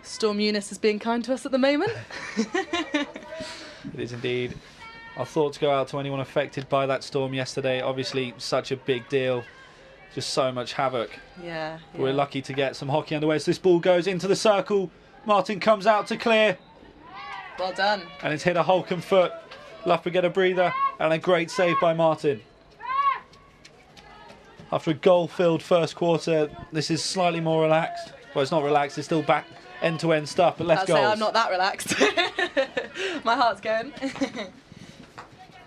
S7: Storm Eunice is being kind to us at the moment.
S8: It is indeed. Our thoughts go out to anyone affected by that storm yesterday. Obviously, such a big deal. Just so much havoc.
S7: Yeah.
S8: We're lucky to get some hockey underway. So this ball goes into the circle. Martin comes out to clear.
S7: Well done.
S8: And it's hit a Holcombe foot. Loughborough get a breather. And a great save by Martin. After a goal-filled first quarter, this is slightly more relaxed. Well, it's not relaxed. It's still back end-to-end stuff, but less goals.
S7: I'm not that relaxed. My heart's going.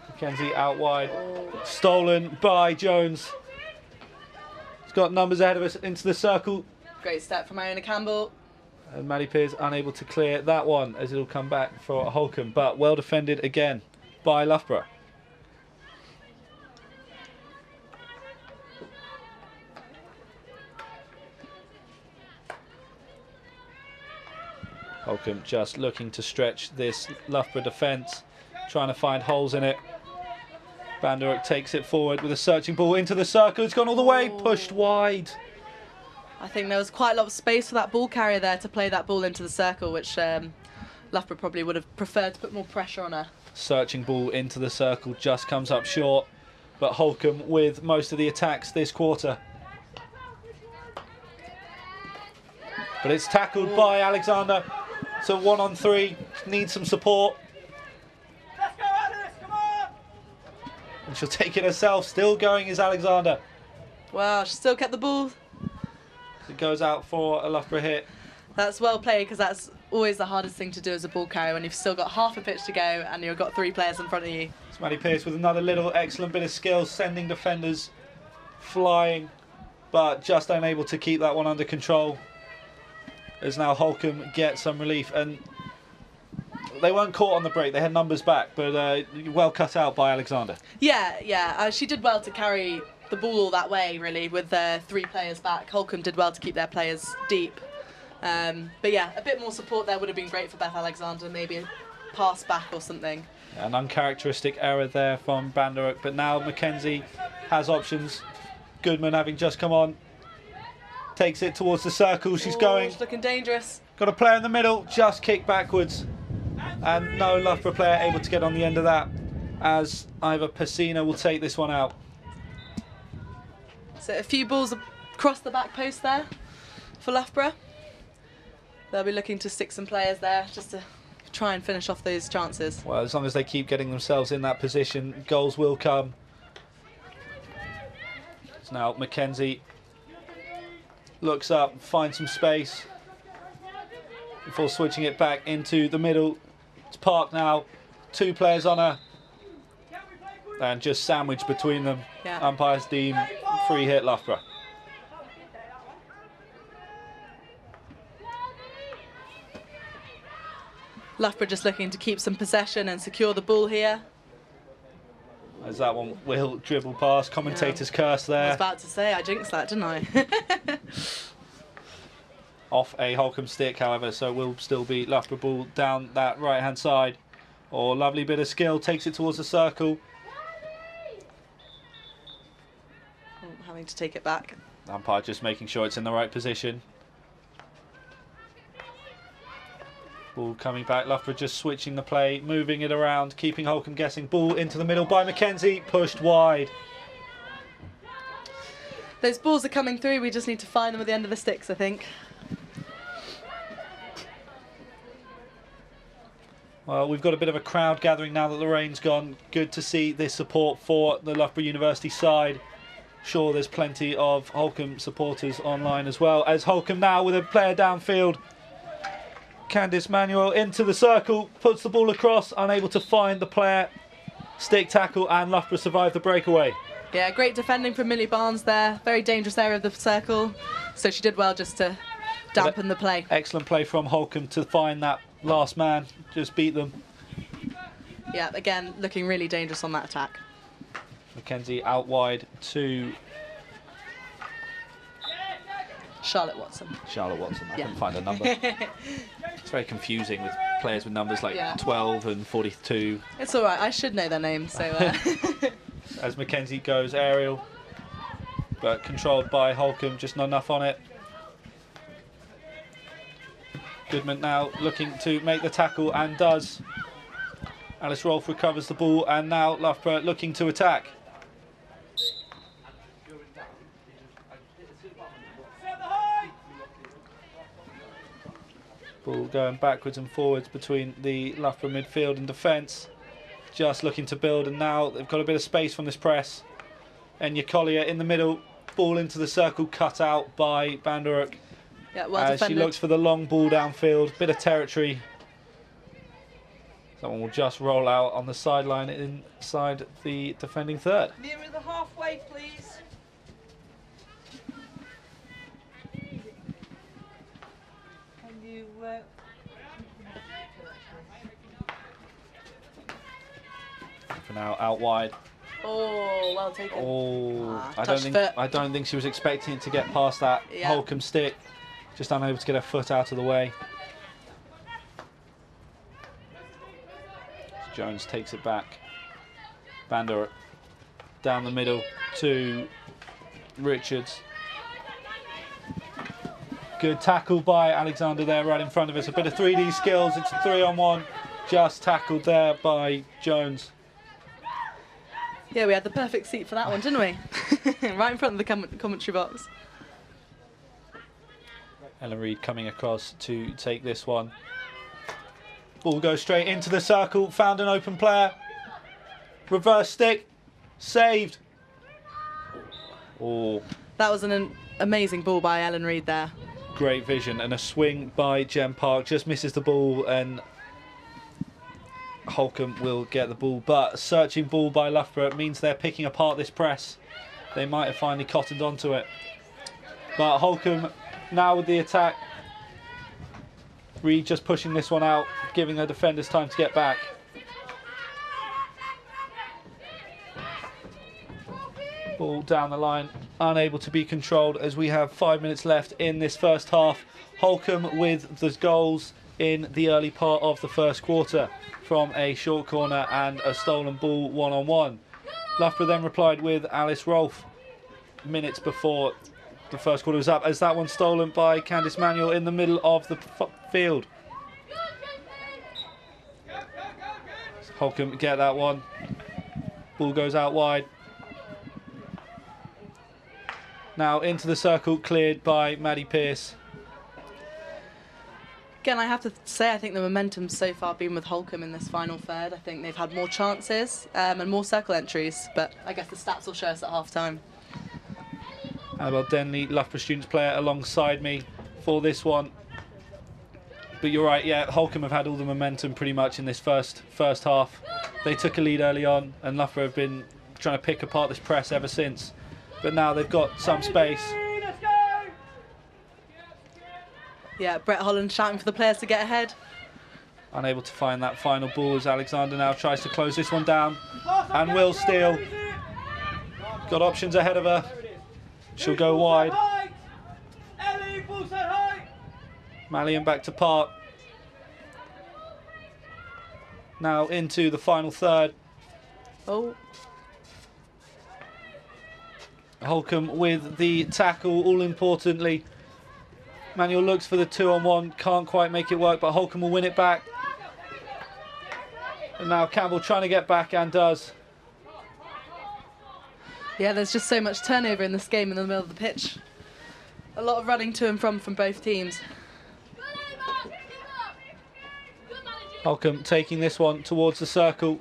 S8: Mackenzie out wide. Stolen by Jones. He's got numbers ahead of us into the circle.
S7: Great step from Iona Campbell.
S8: And Maddie Pearce unable to clear that one as it'll come back for Holcombe, but well defended again by Loughborough. Holcombe just looking to stretch this Loughborough defence, trying to find holes in it. Banderup takes it forward with a searching ball into the circle. It's gone all the way, pushed wide.
S7: I think there was quite a lot of space for that ball carrier there to play that ball into the circle, which Loughborough probably would have preferred to put more pressure on her.
S8: Searching ball into the circle just comes up short, but Holcombe with most of the attacks this quarter. But it's tackled by Alexander. So 1-on-3, needs some support. Let's go, Alice, come on! And she'll take it herself. Still going is Alexander.
S7: Wow, she still kept the ball.
S8: It goes out for a Loughborough hit.
S7: That's well played, because that's always the hardest thing to do as a ball carrier when you've still got half a pitch to go and you've got 3 players in front of you.
S8: It's Maddie Pearce with another little excellent bit of skill, sending defenders flying, but just unable to keep that one under control. As now Holcombe get some relief, and they weren't caught on the break. They had numbers back, but well cut out by Alexander.
S7: Yeah, she did well to carry the ball all that way, really, with 3 players back. Holcombe did well to keep their players deep. But yeah, a bit more support there would have been great for Beth Alexander, maybe a pass back or something.
S8: An uncharacteristic error there from Banderup, but now Mackenzie has options. Goodman having just come on. Takes it towards the circle, she's going.
S7: She's looking dangerous.
S8: Got a player in the middle, just kicked backwards. And no Loughborough player able to get on the end of that, as Iva Pacina will take this one out.
S7: So a few balls across the back post there for Loughborough. They'll be looking to stick some players there just to try and finish off those chances.
S8: Well, as long as they keep getting themselves in that position, goals will come. now. Mackenzie looks up, finds some space before switching it back into the middle. It's Park now. 2 players on her. And just sandwiched between them.
S7: Yeah.
S8: Umpires deem free hit Loughborough.
S7: Loughborough just looking to keep some possession and secure the ball here.
S8: As that one will dribble past. Commentator's curse there.
S7: I was about to say, I jinxed that, didn't I?
S8: Off a Holcombe stick, however, so it will still be Loughborough ball down that right-hand side. Oh, lovely bit of skill, takes it towards the circle.
S7: Oh, having to take it back.
S8: Umpire just making sure it's in the right position. Ball coming back, Loughborough just switching the play, moving it around, keeping Holcombe guessing. Ball into the middle by Mackenzie, pushed wide.
S7: Those balls are coming through, we just need to find them at the end of the sticks, I think.
S8: Well, we've got a bit of a crowd gathering now that the rain's gone. Good to see this support for the Loughborough University side. Sure, there's plenty of Holcombe supporters online as well. As Holcombe now with a player downfield. Candice Manuel into the circle, puts the ball across, unable to find the player. Stick tackle, and Loughborough survive the breakaway.
S7: Yeah, great defending from Millie Barnes there. Very dangerous area of the circle. So she did well just to dampen the play.
S8: Excellent play from Holcombe to find that last man, just beat them.
S7: Yeah, again, looking really dangerous on that attack.
S8: Mackenzie out wide to
S7: Charlotte Watson.
S8: Charlotte Watson, I couldn't find a number. It's very confusing with players with numbers like 12 and 42.
S7: It's all right, I should know their names, so...
S8: As Mackenzie goes aerial, but controlled by Holcombe, just not enough on it. Goodman now looking to make the tackle and does. Alice Rolfe recovers the ball, and now Loughborough looking to attack. Ball going backwards and forwards between the Loughborough midfield and defence. Just looking to build, and now they've got a bit of space from this press. Enya Collier in the middle, ball into the circle, cut out by Banduruk.
S7: Yeah, well
S8: as
S7: defended.
S8: she looks for the long ball downfield, bit of territory. Someone will just roll out on the sideline inside the defending third.
S9: Nearer the halfway, please. Can you...
S8: For now, out wide.
S7: Oh, well taken.
S8: Oh,
S7: touch
S8: I don't think she was expecting it to get past that Holcombe stick. Just unable to get her foot out of the way. Jones takes it back. Bandor down the middle to Richards. Good tackle by Alexander there right in front of us. A bit of 3D skills. It's 3-on-1. Just tackled there by Jones.
S7: Yeah, we had the perfect seat for that one, didn't we? Right in front of the commentary box.
S8: Ellen Reid coming across to take this one. Ball goes straight into the circle. Found an open player. Reverse stick. Saved. Oh.
S7: That was an amazing ball by Ellen Reid there.
S8: Great vision, and a swing by Jem Park. Just misses the ball, and Holcombe will get the ball. But searching ball by Loughborough means they're picking apart this press. They might have finally cottoned onto it. But Holcombe now with the attack. Reid just pushing this one out, giving her defenders time to get back. Ball down the line, unable to be controlled as we have 5 minutes left in this first half. Holcombe with the goals in the early part of the first quarter from a short corner and a stolen ball one-on-one. Loughborough then replied with Alice Rolfe minutes before the first quarter was up, as that one stolen by Candice Manuel in the middle of the field. Holcombe get that one. Ball goes out wide. Now into the circle, cleared by Maddie Pearce.
S7: Again, I have to say, I think the momentum's so far been with Holcombe in this final third. I think they've had more chances and more circle entries, but I guess the stats will show us at half-time.
S8: Annabelle Denley, Loughborough Students player, alongside me for this one. But you're right, yeah, Holcombe have had all the momentum pretty much in this first half. They took a lead early on, and Loughborough have been trying to pick apart this press ever since. But now they've got some space.
S7: Yeah, Brett Holland shouting for the players to get ahead.
S8: Unable to find that final ball as Alexander now tries to close this one down. And will steal. Got options ahead of her. She'll go wide. Mallion back to Park. Now into the final third.
S7: Oh.
S8: Holcombe with the tackle, all importantly. Manuel looks for the 2-on-1, can't quite make it work, but Holcombe will win it back. And now Campbell trying to get back and does.
S7: Yeah, there's just so much turnover in this game in the middle of the pitch. A lot of running to and from both teams.
S8: Holcombe taking this one towards the circle.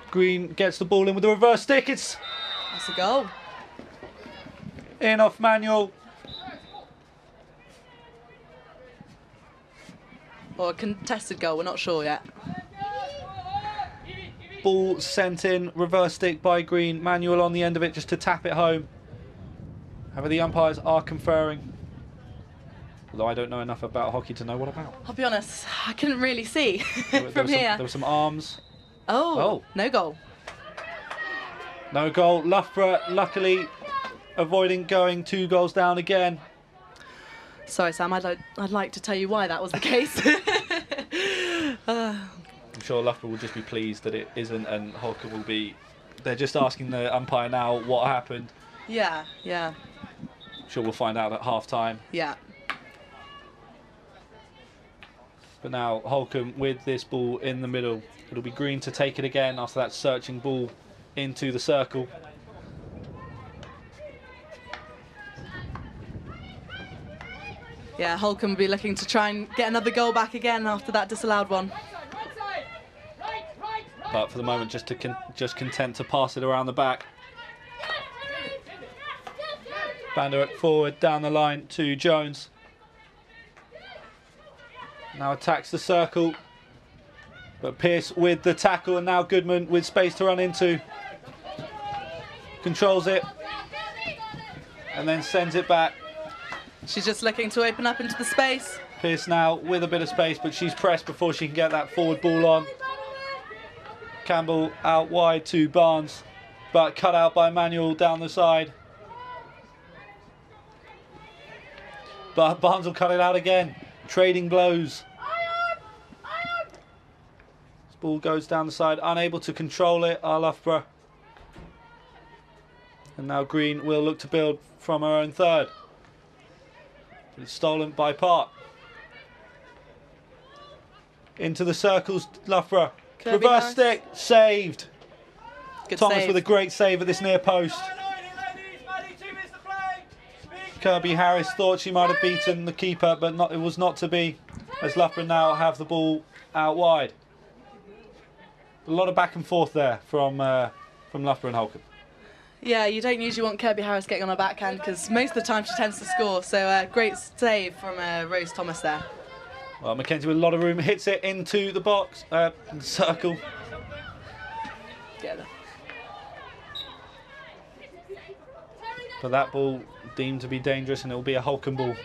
S8: Green gets the ball in with a reverse stick. That's
S7: a goal.
S8: In off Manuel.
S7: Or a contested goal, we're not sure yet.
S8: Ball sent in, reverse stick by Green. Manuel on the end of it just to tap it home. However, the umpires are conferring. Although I don't know enough about hockey to know what about.
S7: I'll be honest, I couldn't really see from here.
S8: There were some arms.
S7: Oh, no goal.
S8: No goal. Loughborough luckily avoiding going 2 goals down again.
S7: Sorry, Sam, I'd like to tell you why that was the case.
S8: I'm sure Loughborough will just be pleased that it isn't, and Holcombe will be... They're just asking the umpire now what happened.
S7: Yeah.
S8: I'm sure we'll find out at half-time.
S7: Yeah.
S8: But now Holcombe with this ball in the middle. It'll be Green to take it again after that searching ball into the circle.
S7: Yeah, Holcombe will be looking to try and get another goal back again after that disallowed one.
S8: But for the moment, just content to pass it around the back. Bander it forward down the line to Jones. Now attacks the circle. But Pearce with the tackle, and now Goodman with space to run into. Controls it. And then sends it back.
S7: She's just looking to open up into the space.
S8: Pearce now with a bit of space, but she's pressed before she can get that forward ball on. Campbell out wide to Barnes, but cut out by Manuel down the side. But Barnes will cut it out again. Trading blows. This ball goes down the side, unable to control it, are Loughborough. And now Green will look to build from her own third. But it's stolen by Park. Into the circles, Loughborough. Reverse stick, saved.
S7: Good
S8: Thomas
S7: save.
S8: with a great save at this near post. Kirby Harris thought she might have beaten the keeper, but it was not to be, as Loughborough now have the ball out wide. A lot of back and forth there from Loughborough and Holcombe.
S7: Yeah, you don't usually want Kirby Harris getting on her backhand because most of the time she tends to score. So great save from Rose Thomas there.
S8: Well, Mackenzie with a lot of room hits it into the box, circle.
S7: Get her.
S8: But that ball deemed to be dangerous, and it will be a Holcombe ball.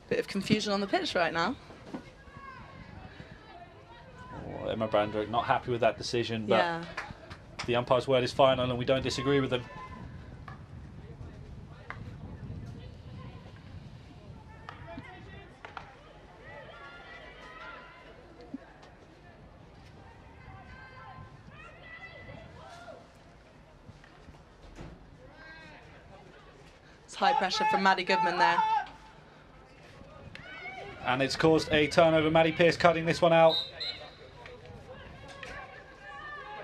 S7: Bit of confusion on the pitch right now.
S8: Oh, Emma Brandrick not happy with that decision, but
S7: Yeah.
S8: the umpire's word is final, and we don't disagree with them.
S7: It's high pressure from Maddie Goodman there.
S8: And it's caused a turnover. Maddie Pearce cutting this one out.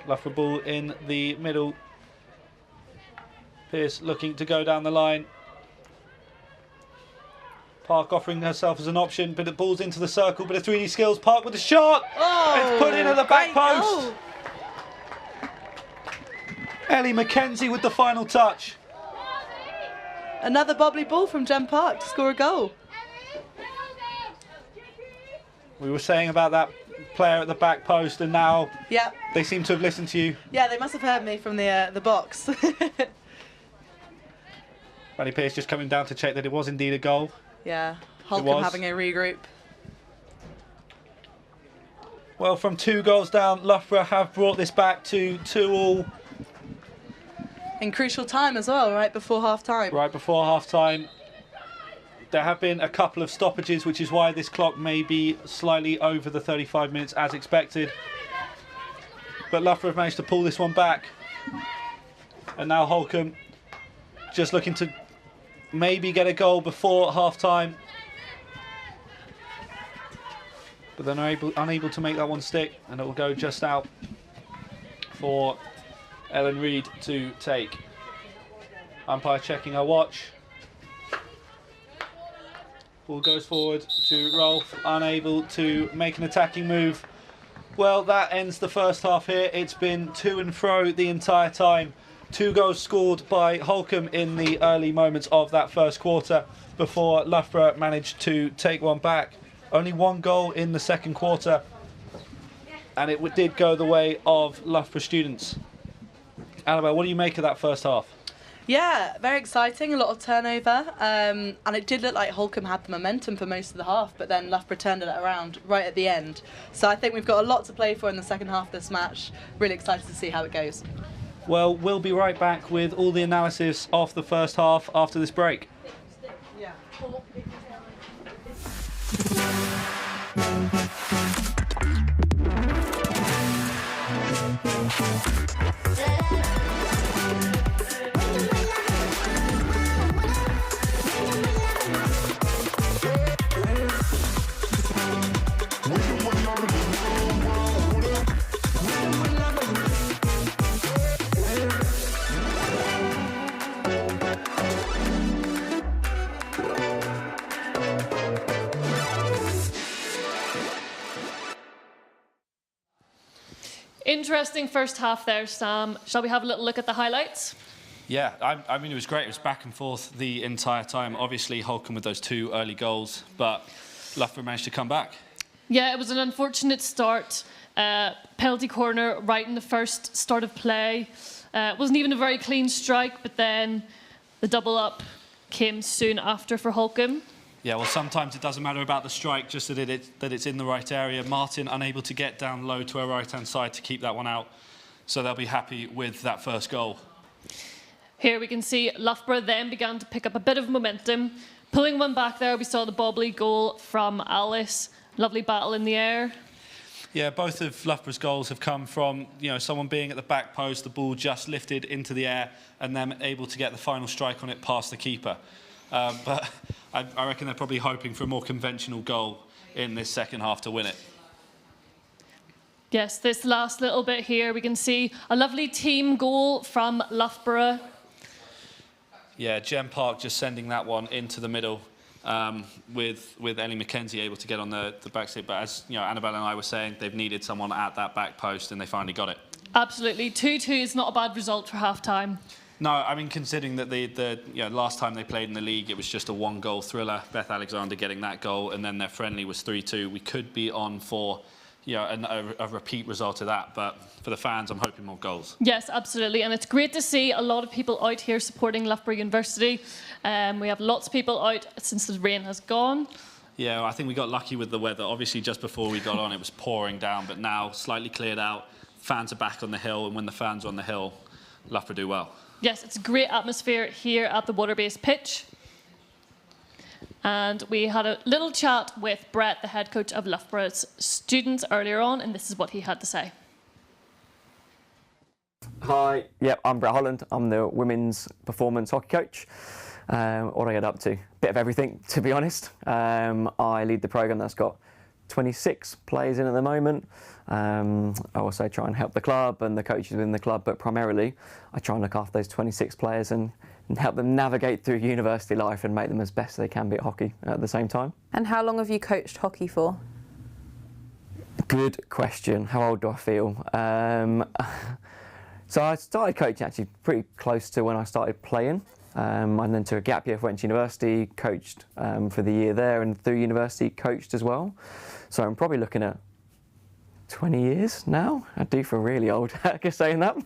S8: Loughborough ball in the middle. Pearce looking to go down the line. Park offering herself as an option, but it balls into the circle. Bit of 3D skills. Park with a shot.
S7: Oh,
S8: it's put in at the back post.
S7: goal.
S8: Ellie McKenzie with the final touch.
S7: Another bobbly ball from Jem Park to score a goal.
S8: We were saying about that player at the back post, and now
S7: Yeah.
S8: they seem to have listened to you.
S7: Yeah, they must have heard me from the box.
S8: Maddie Pearce just coming down to check that it was indeed a goal.
S7: Yeah, Holcombe
S8: was.
S7: having a regroup.
S8: Well, from 2 goals down, Loughborough have brought this back to 2-2
S7: In crucial time as well, right before half time.
S8: right before half-time. There have been a couple of stoppages, which is why this clock may be slightly over the 35 minutes as expected. But Loughborough have managed to pull this one back. And now Holcombe just looking to maybe get a goal before half-time. But they're unable to make that one stick, and it will go just out for Ellen Reid to take. Umpire checking her watch. Ball goes forward to Rolf, unable to make an attacking move. Well, that ends the first half here. It's been to and fro the entire time. 2 goals scored by Holcombe in the early moments of that first quarter before Loughborough managed to take one back. Only 1 goal in the second quarter, and it did go the way of Loughborough Students. Annabelle, what do you make of that first half?
S7: Yeah, very exciting, a lot of turnover, and it did look like Holcombe had the momentum for most of the half, but then Loughborough turned it around right at the end. So I think we've got a lot to play for in the second half of this match. Really excited to see how it goes.
S8: Well, we'll be right back with all the analysis of the first half after this break.
S7: Yeah.
S1: Interesting first half there, Sam. Shall we have a little look at the highlights?
S8: Yeah, I mean, it was great. It was back and forth the entire time. Obviously, Holcombe with those 2 early goals, but Loughborough managed to come back.
S1: Yeah, it was an unfortunate start. Penalty corner right in the first start of play. It wasn't even a very clean strike, but then the double up came soon after for Holcombe.
S8: Yeah, well, sometimes it doesn't matter about the strike, just that it's in the right area. Martin unable to get down low to her right-hand side to keep that one out. So they'll be happy with that first goal.
S1: Here we can see Loughborough then began to pick up a bit of momentum. Pulling one back there, we saw the bobbly goal from Alice. Lovely battle in the air.
S8: Yeah, both of Loughborough's goals have come from, someone being at the back post, the ball just lifted into the air, and them able to get the final strike on it past the keeper. But I reckon they're probably hoping for a more conventional goal in this second half to win it.
S1: Yes, this last little bit here, we can see a lovely team goal from Loughborough.
S8: Yeah, Jem Park just sending that one into the middle with Ellie McKenzie able to get on the back seat. But as Annabelle and I were saying, they've needed someone at that back post, and they finally got it.
S1: Absolutely. 2-2 is not a bad result for half-time.
S8: No, I mean, considering that the last time they played in the league, it was just a 1-goal thriller. Beth Alexander getting that goal, and then their friendly was 3-2. We could be on for a repeat result of that, but for the fans, I'm hoping more goals.
S1: Yes, absolutely, and it's great to see a lot of people out here supporting Loughborough University. We have lots of people out since the rain has gone.
S8: Yeah, I think we got lucky with the weather. Obviously, just before we got on, it was pouring down, but now slightly cleared out. Fans are back on the hill, and when the fans are on the hill, Loughborough do well.
S1: Yes, it's a great atmosphere here at the water-based pitch. And we had a little chat with Brett, the head coach of Loughborough Students, earlier on, and this is what he had to say.
S3: Hi, I'm Brett Holland. I'm the women's performance hockey coach. What do I get up to? Bit of everything, to be honest. I lead the programme that's got 26 players in at the moment. I also try and help the club and the coaches within the club, but primarily I try and look after those 26 players and help them navigate through university life and make them as best they can be at hockey at the same time.
S6: And how long have you coached hockey for?
S3: Good question. How old do I feel? So I started coaching actually pretty close to when I started playing. And then took a gap year, went to university, coached for the year there, and through university coached as well. So I'm probably looking at 20 years now. I do feel really old, I guess, saying that.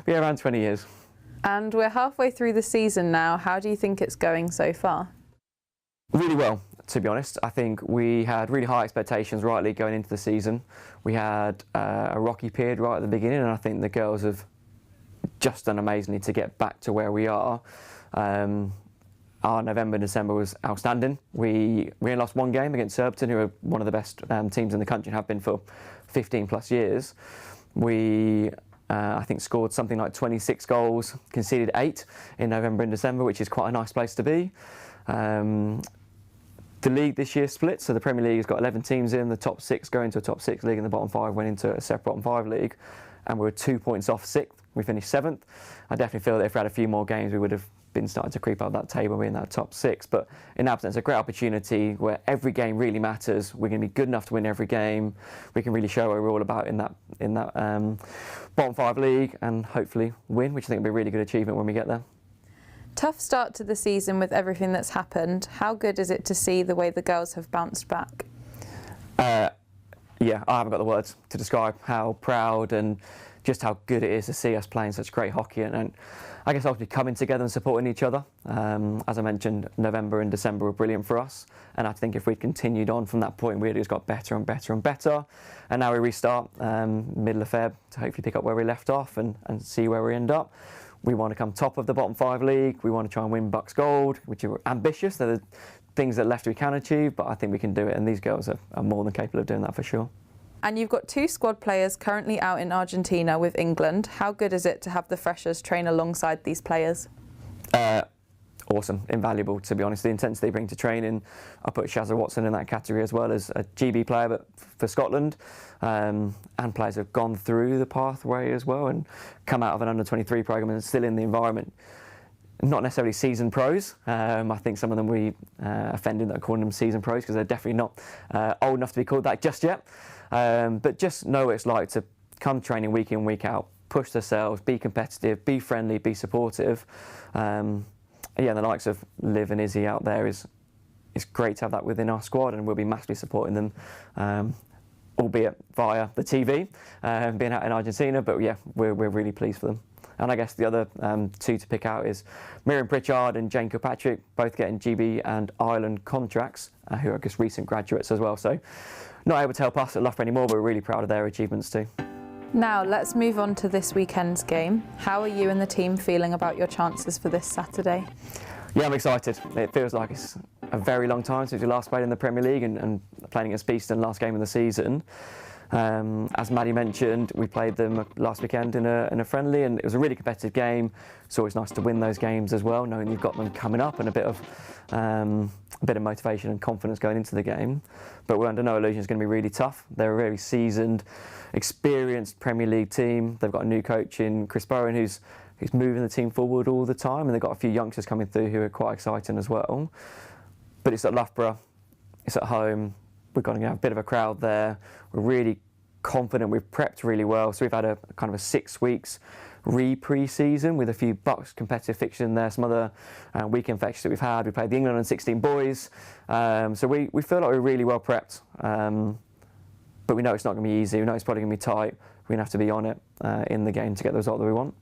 S3: Yeah, around 20 years.
S6: And we're halfway through the season now. How do you think it's going so far?
S3: Really well, to be honest. I think we had really high expectations rightly going into the season. We had a rocky period right at the beginning, and I think the girls have just done amazingly to get back to where we are. Our November and December was outstanding. We only lost one game against Surbiton, who are one of the best teams in the country and have been for 15 plus years. We I think scored something like 26 goals, conceded 8 in November and December, which is quite a nice place to be. The league this year split, so the Premier League has got 11 teams in, the top 6 go into a top 6 league and the bottom 5 went into a separate bottom 5 league, and we were 2 points off 6th. We finished 7th. I definitely feel that if we had a few more games we would have been starting to creep up that table, be in that top 6, but in that sense a great opportunity where every game really matters. We're going to be good enough to win every game. We can really show what we're all about in that bottom 5 league and hopefully win, which I think will be a really good achievement when we get there.
S6: Tough start to the season with everything that's happened. How good is it to see the way the girls have bounced back?
S3: Yeah, I haven't got the words to describe how proud and just how good it is to see us playing such great hockey and I guess ultimately coming together and supporting each other. As I mentioned, November and December were brilliant for us, and I think if we'd continued on from that point, we'd just got better and better and better. And now we restart middle of Feb to hopefully pick up where we left off and see where we end up. We want to come top of the bottom 5 league. We want to try and win Bucks Gold, which are ambitious. They're the things that left we can achieve, but I think we can do it, and these girls are more than capable of doing that for sure.
S6: And you've got 2 squad players currently out in Argentina with England. How good is it to have the freshers train alongside these players?
S3: Awesome, invaluable, to be honest. The intensity they bring to training, I put Shazza Watson in that category as well as a GB player but for Scotland, and players have gone through the pathway as well and come out of an under-23 programme and still in the environment. Not necessarily seasoned pros. I think some of them we offended that calling them seasoned pros because they're definitely not old enough to be called that just yet. But just know what it's like to come training week in, week out, push themselves, be competitive, be friendly, be supportive. Yeah, the likes of Liv and Izzy out there is great to have that within our squad, and we'll be massively supporting them, albeit via the TV, being out in Argentina. But yeah, we're really pleased for them. And I guess the other 2 to pick out is Miriam Pritchard and Jane Kilpatrick, both getting GB and Ireland contracts, who are I guess recent graduates as well. So not able to help us at Loughborough anymore, but we're really proud of their achievements too.
S6: Now let's move on to this weekend's game. How are you and the team feeling about your chances for this Saturday?
S3: Yeah, I'm excited. It feels like it's a very long time since we last played in the Premier League and playing against Beeston last game of the season. As Maddie mentioned, we played them last weekend in a friendly, and it was a really competitive game. It's always nice to win those games as well, knowing you've got them coming up and a bit of motivation and confidence going into the game. But we're under no illusion it's going to be really tough. They're a very seasoned, experienced Premier League team. They've got a new coach in Chris Bowen who's moving the team forward all the time, and they've got a few youngsters coming through who are quite exciting as well. But it's at Loughborough, it's at home. We're going to have a bit of a crowd there. We're really confident. We've prepped really well. So we've had a kind of a 6 weeks pre-season with a few Bucks competitive fixtures in there, some other weekend fixtures that we've had. We played the England under-16 boys. So we feel like we're really well prepped. But we know it's not going to be easy. We know it's probably going to be tight. We're going to have to be on it in the game to get the result that we want.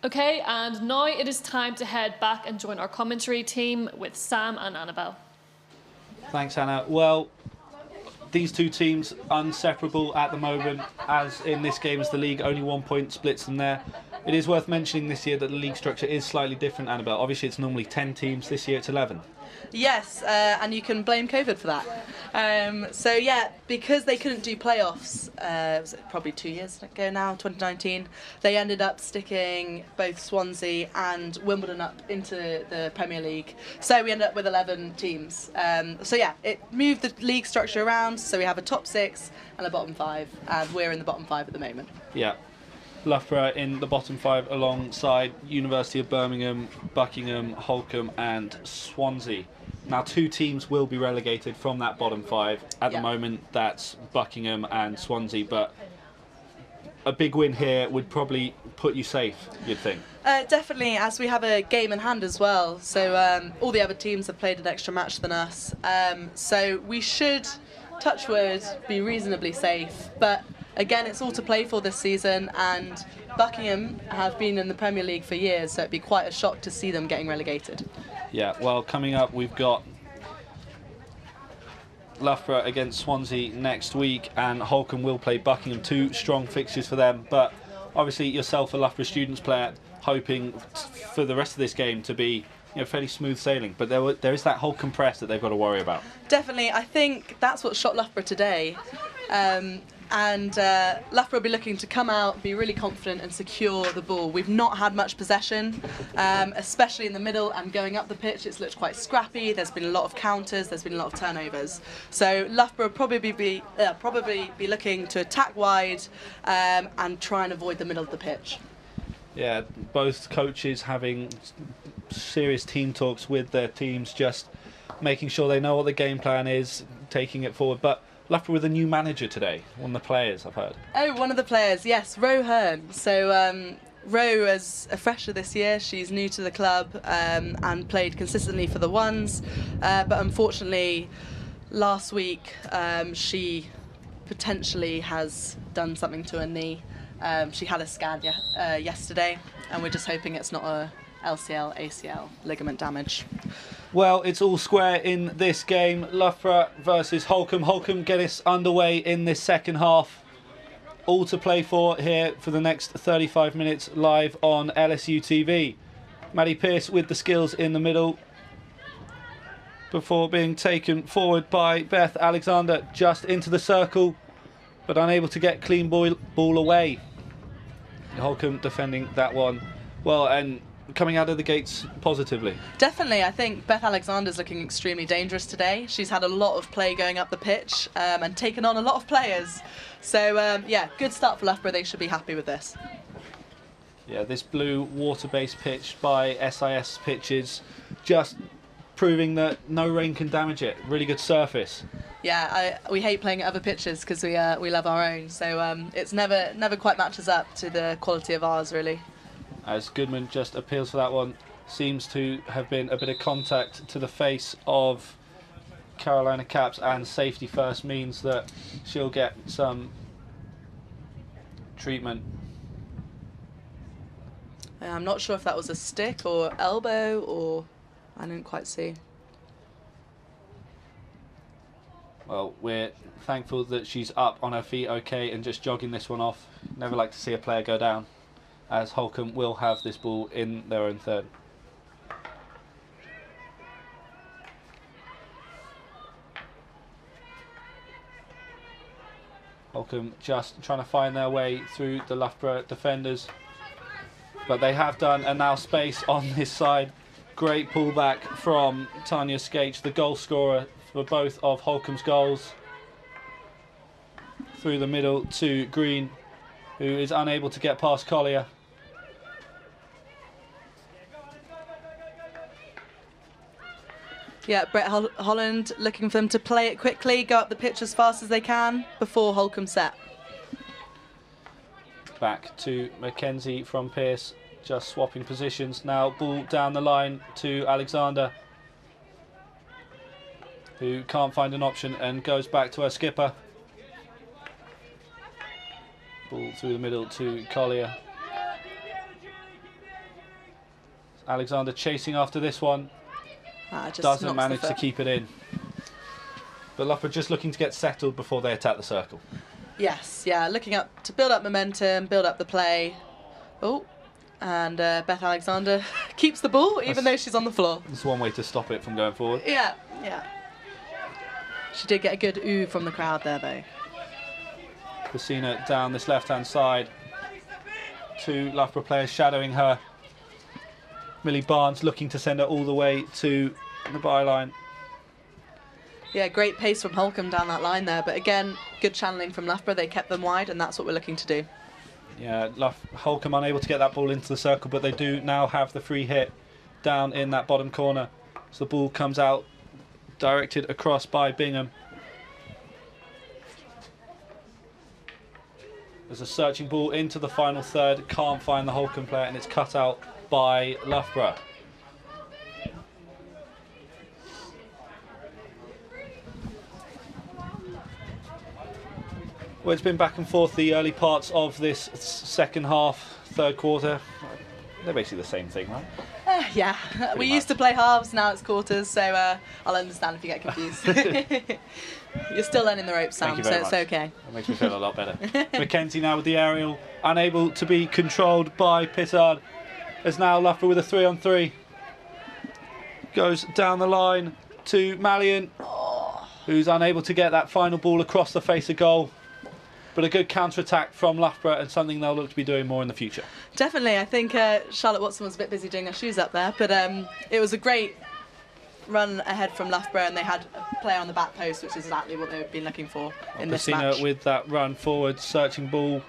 S1: Okay, and now it is time to head back and join our commentary team with Sam and Annabelle.
S8: Thanks, Anna. Well, these 2 teams inseparable at the moment, as in this game as the league only 1 point splits them there. It is worth mentioning this year that the league structure is slightly different, Annabelle. Obviously it's normally 10 teams, this year it's 11.
S7: Yes, and you can blame COVID for that. So yeah, because they couldn't do playoffs, was it probably 2 years ago now, 2019, they ended up sticking both Swansea and Wimbledon up into the Premier League. So we ended up with 11 teams. So yeah, it moved the league structure around, so we have a top 6 and a bottom 5, and we're in the bottom 5 at the moment.
S8: Yeah. Loughborough in the bottom 5 alongside University of Birmingham, Buckingham, Holcombe and Swansea. Now 2 teams will be relegated from that bottom 5. At the moment that's Buckingham and Swansea, but a big win here would probably put you safe, you'd think.
S7: Definitely, as we have a game in hand as well. So all the other teams have played an extra match than us. So we should, touch wood, be reasonably safe. But again, it's all to play for this season, and Buckingham have been in the Premier League for years, so it'd be quite a shock to see them getting relegated.
S8: Yeah, well, coming up we've got Loughborough against Swansea next week, and Holcombe will play Buckingham. 2 strong fixtures for them, but obviously yourself, a Loughborough Students player, hoping for the rest of this game to be fairly smooth sailing, but there is that Holcombe press that they've got to worry about.
S7: Definitely, I think that's what shot Loughborough today. And Loughborough will be looking to come out, be really confident and secure the ball. We've not had much possession, especially in the middle and going up the pitch. It's looked quite scrappy. There's been a lot of counters, there's been a lot of turnovers. So Loughborough will probably be looking to attack wide and try and avoid the middle of the pitch. Yeah,
S8: both coaches having serious team talks with their teams, just making sure they know what the game plan is, taking it forward. But Loughborough with a new manager today, one of the players, I've heard. Oh, one of the players, yes, Ro Hearn. So Ro is a fresher this year. She's new to the club and played consistently for the Ones. But unfortunately, last week she potentially has done something to her knee. She had a scan yesterday, and we're just hoping it's not a LCL, ACL ligament damage. Well, it's all square in this game. Loughborough versus Holcombe. Holcombe get us underway in this second half. All to play for here for the next 35 minutes live on LSUTV. Maddie Pearce with the skills in the middle before being taken forward by Beth Alexander just into the circle, but unable to get clean ball away. Holcombe defending that one well and coming out of the gates positively. Definitely, I think Beth Alexander's looking extremely dangerous today. She's had a lot of play going up the pitch and taken on a lot of players. So yeah, good start for Loughborough. They should be happy with this. Yeah, this blue water-based pitch by SIS Pitches, just proving that no rain can damage it. Really good surface. Yeah, we hate playing at other pitches because we love our own. So it's never quite matches up to the quality of ours, really. As Goodman just appeals for that one, seems to have been a bit of contact to the face of Carolina Caps, and safety first means that she'll get some treatment. I'm not sure if that was a stick or elbow, or I didn't quite see. Well, we're thankful that she's up on her feet okay and just jogging this one off. Never like to see a player go down, as Holcombe will have this ball in their own third. Holcombe just trying to find their way through the Loughborough defenders, but they have done, and now space on this side. Great pullback from Tanya Skaich, the goal scorer for both of Holcombe's goals. Through the middle to Green, who is unable to get past Collier. Yeah, Brett Holland looking for them to play it quickly, go up the pitch as fast as they can before Holcombe set. Back to Mackenzie from Pearce, just swapping positions. Now ball down the line to Alexander, who can't find an option and goes back to her skipper. Ball through the middle to Collier. Alexander chasing after this one. Doesn't manage to keep it in. But Loughborough just looking to get settled before they attack the circle. Yes, yeah, looking up to build up momentum, build up the play. Oh, and Beth Alexander keeps the ball even though she's on the floor. It's one way to stop it from going forward. Yeah, yeah. She did get a good ooh from the crowd there though. Christina down this left-hand side. 2 Loughborough players shadowing her. Millie Barnes looking to send her all the way to the byline. Yeah, great pace from Holcombe down that line there, but again, good channeling from Loughborough. They kept them wide, and that's what we're looking to do. Yeah, Holcombe unable to get that ball into the circle, but they do now have the free hit down in that bottom corner. So the ball comes out, directed across by Bingham. There's a searching ball into the final third, can't find the Holcombe player, and it's cut out by Loughborough. Well, it's been back and forth the early parts of this second half, third quarter. They're basically the same thing, right?
S7: Yeah, we used to play halves, now it's quarters, so I'll understand if you get confused. You're still learning the ropes, Sam, so it's okay.
S8: That makes me feel a lot better. Mackenzie now with the aerial, unable to be controlled by Pittard. As now Loughborough with a 3-on-3. Goes down the line to Mallion, who's unable to get that final ball across the face of goal. But a good counter-attack from Loughborough and something they'll look to be doing more in the future.
S7: Definitely. I think Charlotte Watson was a bit busy doing her shoes up there, but it was a great run ahead from Loughborough, and they had a player on the back post, which is exactly what they've been looking for in this match.
S8: With that run forward, searching ball.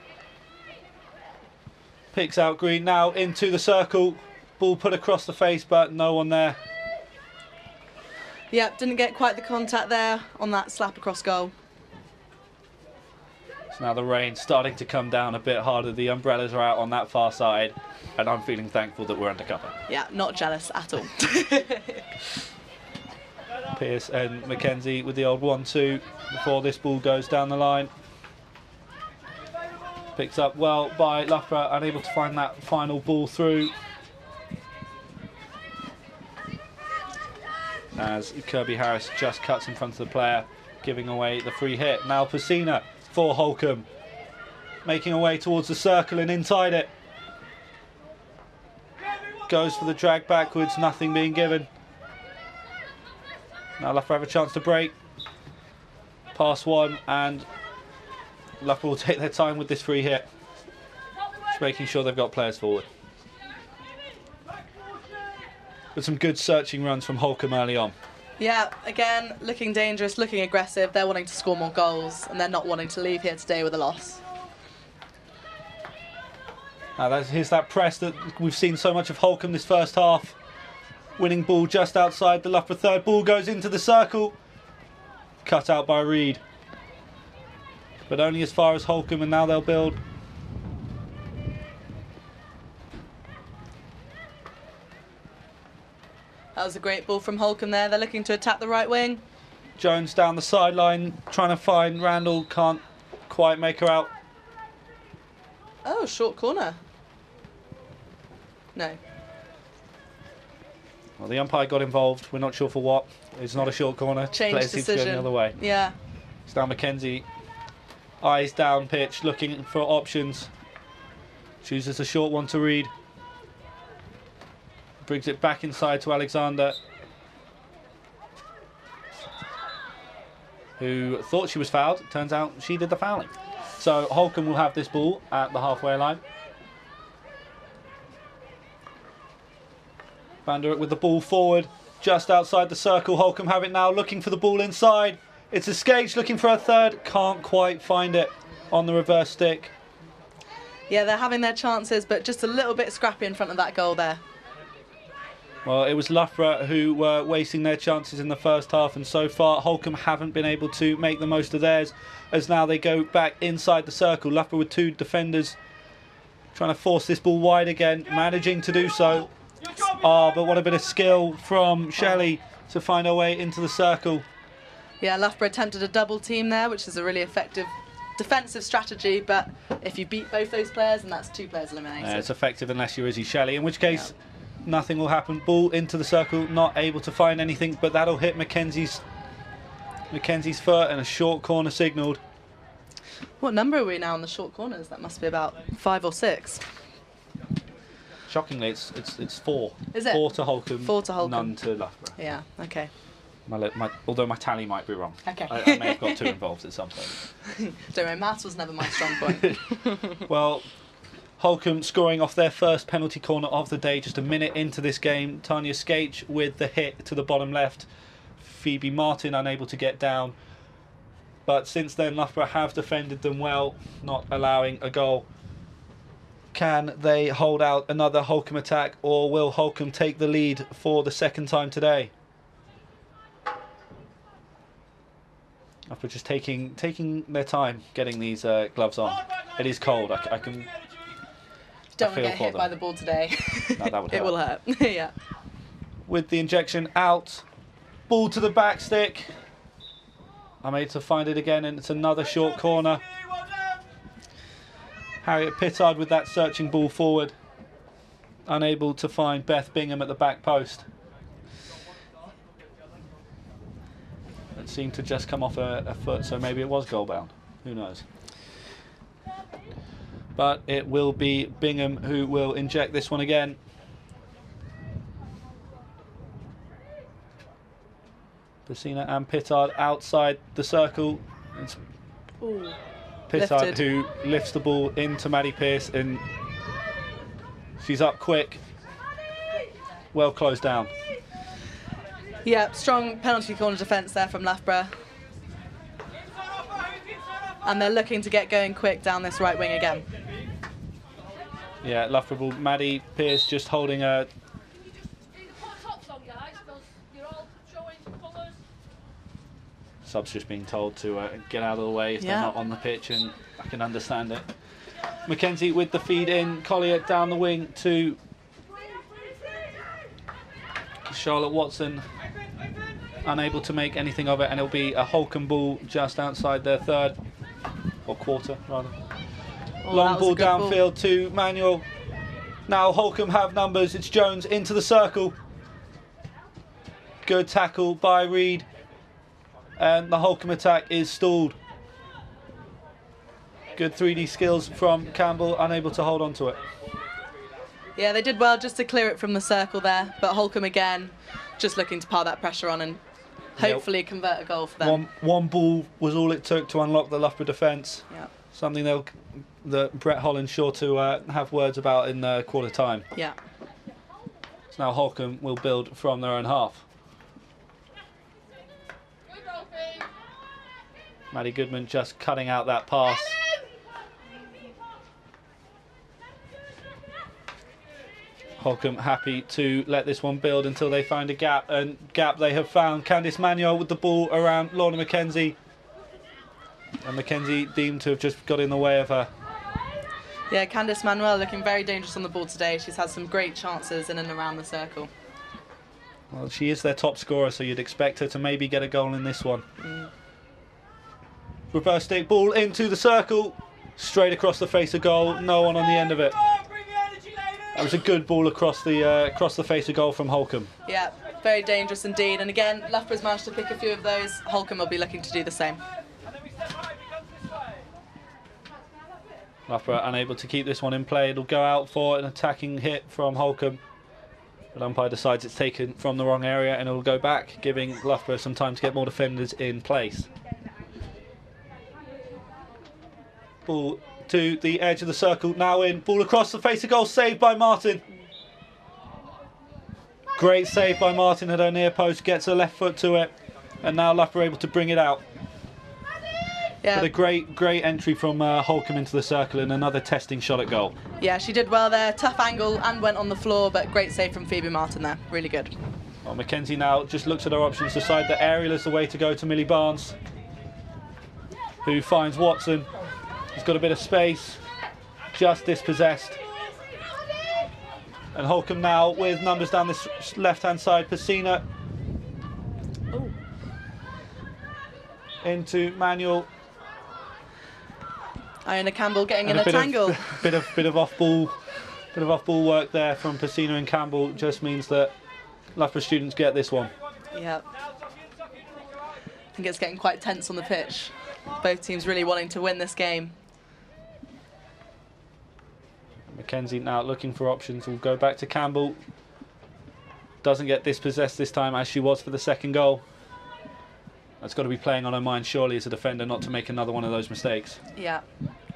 S8: Picks out Green now into the circle. Ball put across the face, but no one there.
S7: Yeah, didn't get quite the contact there on that slap across goal.
S8: Now the rain's starting to come down a bit harder. The umbrellas are out on that far side, and I'm feeling thankful that we're under cover.
S7: Yeah, not jealous at all.
S8: Pearce and Mackenzie with the old 1-2 before this ball goes down the line. Picks up well by Loughborough, unable to find that final ball through. As Kirby Harris just cuts in front of the player, giving away the free hit. Now Pacina for Holcombe, making a way towards the circle and inside it. Goes for the drag backwards, nothing being given. Now Loughborough have a chance to break. Pass one, and Loughborough will take their time with this free hit. Just making sure they've got players forward. But some good searching runs from Holcombe early on.
S7: Yeah, again, looking dangerous, looking aggressive. They're wanting to score more goals, and they're not wanting to leave here today with a loss.
S8: Now here's that press that we've seen so much of Holcombe this first half. Winning ball just outside the Loughborough third. Ball goes into the circle. Cut out by Reed. But only as far as Holcombe, and now they'll build.
S7: That was a great ball from Holcombe there. They're looking to attack the right wing.
S8: Jones down the sideline, trying to find Randall. Can't quite make her out.
S7: Oh, short corner. No.
S8: Well, the umpire got involved. We're not sure for what. It's not a short corner.
S7: Change
S8: Player seems to go
S7: decision.
S8: the other way.
S7: Yeah.
S8: It's now Mackenzie. Eyes down pitch, looking for options. Chooses a short one to Reed. Brings it back inside to Alexander, who thought she was fouled. Turns out she did the fouling. So Holcombe will have this ball at the halfway line. Van der Eyck with the ball forward, just outside the circle. Holcombe have it now, looking for the ball inside. It's Escage looking for a third. Can't quite find it on the reverse stick.
S7: Yeah, they're having their chances, but just a little bit scrappy in front of that goal there.
S8: Well, it was Loughborough who were wasting their chances in the first half, and so far Holcombe haven't been able to make the most of theirs, as now they go back inside the circle. Loughborough with two defenders trying to force this ball wide again, managing to do so. But what a bit of skill from Shelley to find her way into the circle.
S7: Yeah, Loughborough attempted a double team there, which is a really effective defensive strategy, but if you beat both those players, then that's two players eliminated.
S8: Yeah, it's effective unless you're Izzy Shelley, in which case nothing will happen. Ball into the circle, not able to find anything, but that'll hit Mackenzie's foot, and a short corner signalled.
S7: What number are we now on the short corners? That must be about 5 or 6.
S8: Shockingly, it's 4.
S7: Is it?
S8: 4 to Holcombe.
S7: 4 to Holcombe.
S8: None to Loughborough.
S7: Yeah. Okay.
S8: Although my tally might be wrong.
S7: Okay.
S8: I may have got 2 involved at some point.
S7: Don't worry, maths was never my strong point.
S8: Well, Holcombe scoring off their first penalty corner of the day just a minute into this game. Tanya Skate with the hit to the bottom left. Phoebe Martin unable to get down. But since then, Loughborough have defended them well, not allowing a goal. Can they hold out another Holcombe attack, or will Holcombe take the lead for the second time today? After just taking their time getting these gloves on. It is cold. I can.
S7: Don't want to get hit by the ball today.
S8: No, that would hurt.
S7: It will hurt. Yeah.
S8: With the injection out, ball to the back stick. I'm able to find it again, and it's another short corner. Harriet Pittard with that searching ball forward, unable to find Beth Bingham at the back post. It seemed to just come off a foot, so maybe it was goal bound. Who knows? But it will be Bingham who will inject this one again. Pacina and Pittard outside the circle. It's Pittard
S7: Lifted.
S8: who lifts the ball into Maddie Pearce, and she's up quick. Well closed down.
S7: Yeah, strong penalty corner defence there from Loughborough. And they're looking to get going quick down this right wing again.
S8: Yeah, Loughborough ball. Maddie Pearce just holding a. Subs just being told to get out of the way if they're not on the pitch, and I can understand it. Mackenzie with the feed in. Collier down the wing to Charlotte Watson. Unable to make anything of it, and it'll be a Holcombe ball just outside their third, or quarter rather. Long ball downfield to Manuel. Now Holcombe have numbers. It's Jones into the circle. Good tackle by Reed. And the Holcombe attack is stalled. Good 3D skills from Campbell, unable to hold on to it.
S7: Yeah, they did well just to clear it from the circle there, but Holcombe again just looking to pile that pressure on and hopefully convert a goal for them.
S8: One ball was all it took to unlock the Loughborough defence.
S7: Yeah.
S8: Something that Brett Holland's sure to have words about in quarter time.
S7: Yeah.
S8: So now Holcombe will build from their own half. Maddie Goodman just cutting out that pass. Holcombe happy to let this one build until they find a gap, and gap they have found. Candice Manuel with the ball around Lorna McKenzie, and McKenzie deemed to have just got in the way of her.
S7: Yeah, Candice Manuel looking very dangerous on the ball today. She's had some great chances in and around the circle.
S8: Well, she is their top scorer, so you'd expect her to maybe get a goal in this one. Reverse stick ball into the circle, straight across the face of goal. No one on the end of it. That was a good ball across the face of goal from Holcombe.
S7: Yeah, very dangerous indeed. And again, Loughborough's managed to pick a few of those. Holcombe will be looking to do the same.
S8: Loughborough unable to keep this one in play. It'll go out for an attacking hit from Holcombe. But umpire decides it's taken from the wrong area, and it'll go back, giving Loughborough some time to get more defenders in place. Ball to the edge of the circle, now in. Ball across the face of goal, saved by Martin. Great save by Martin at her near post, gets her left foot to it, and now Loughborough able to bring it out.
S7: Yeah.
S8: But a great entry from Holcombe into the circle, and another testing shot at goal.
S7: Yeah, she did well there. Tough angle and went on the floor, but great save from Phoebe Martin there. Really good.
S8: Well, Mackenzie now just looks at her options, decide that aerial is the way to go to Millie Barnes, who finds Watson. He's got a bit of space, just dispossessed. And Holcombe now with numbers down this left-hand side. Pacina into Manuel.
S7: Iona Campbell getting in a tangle.
S8: Bit of off-ball work there from Pacina and Campbell. Just means that Loughborough Students get this one.
S7: Yeah. I think it's getting quite tense on the pitch. Both teams really wanting to win this game.
S8: Mackenzie now looking for options. Will go back to Campbell. Doesn't get dispossessed this time, as she was for the second goal. That's got to be playing on her mind, surely, as a defender, not to make another one of those mistakes.
S7: Yeah.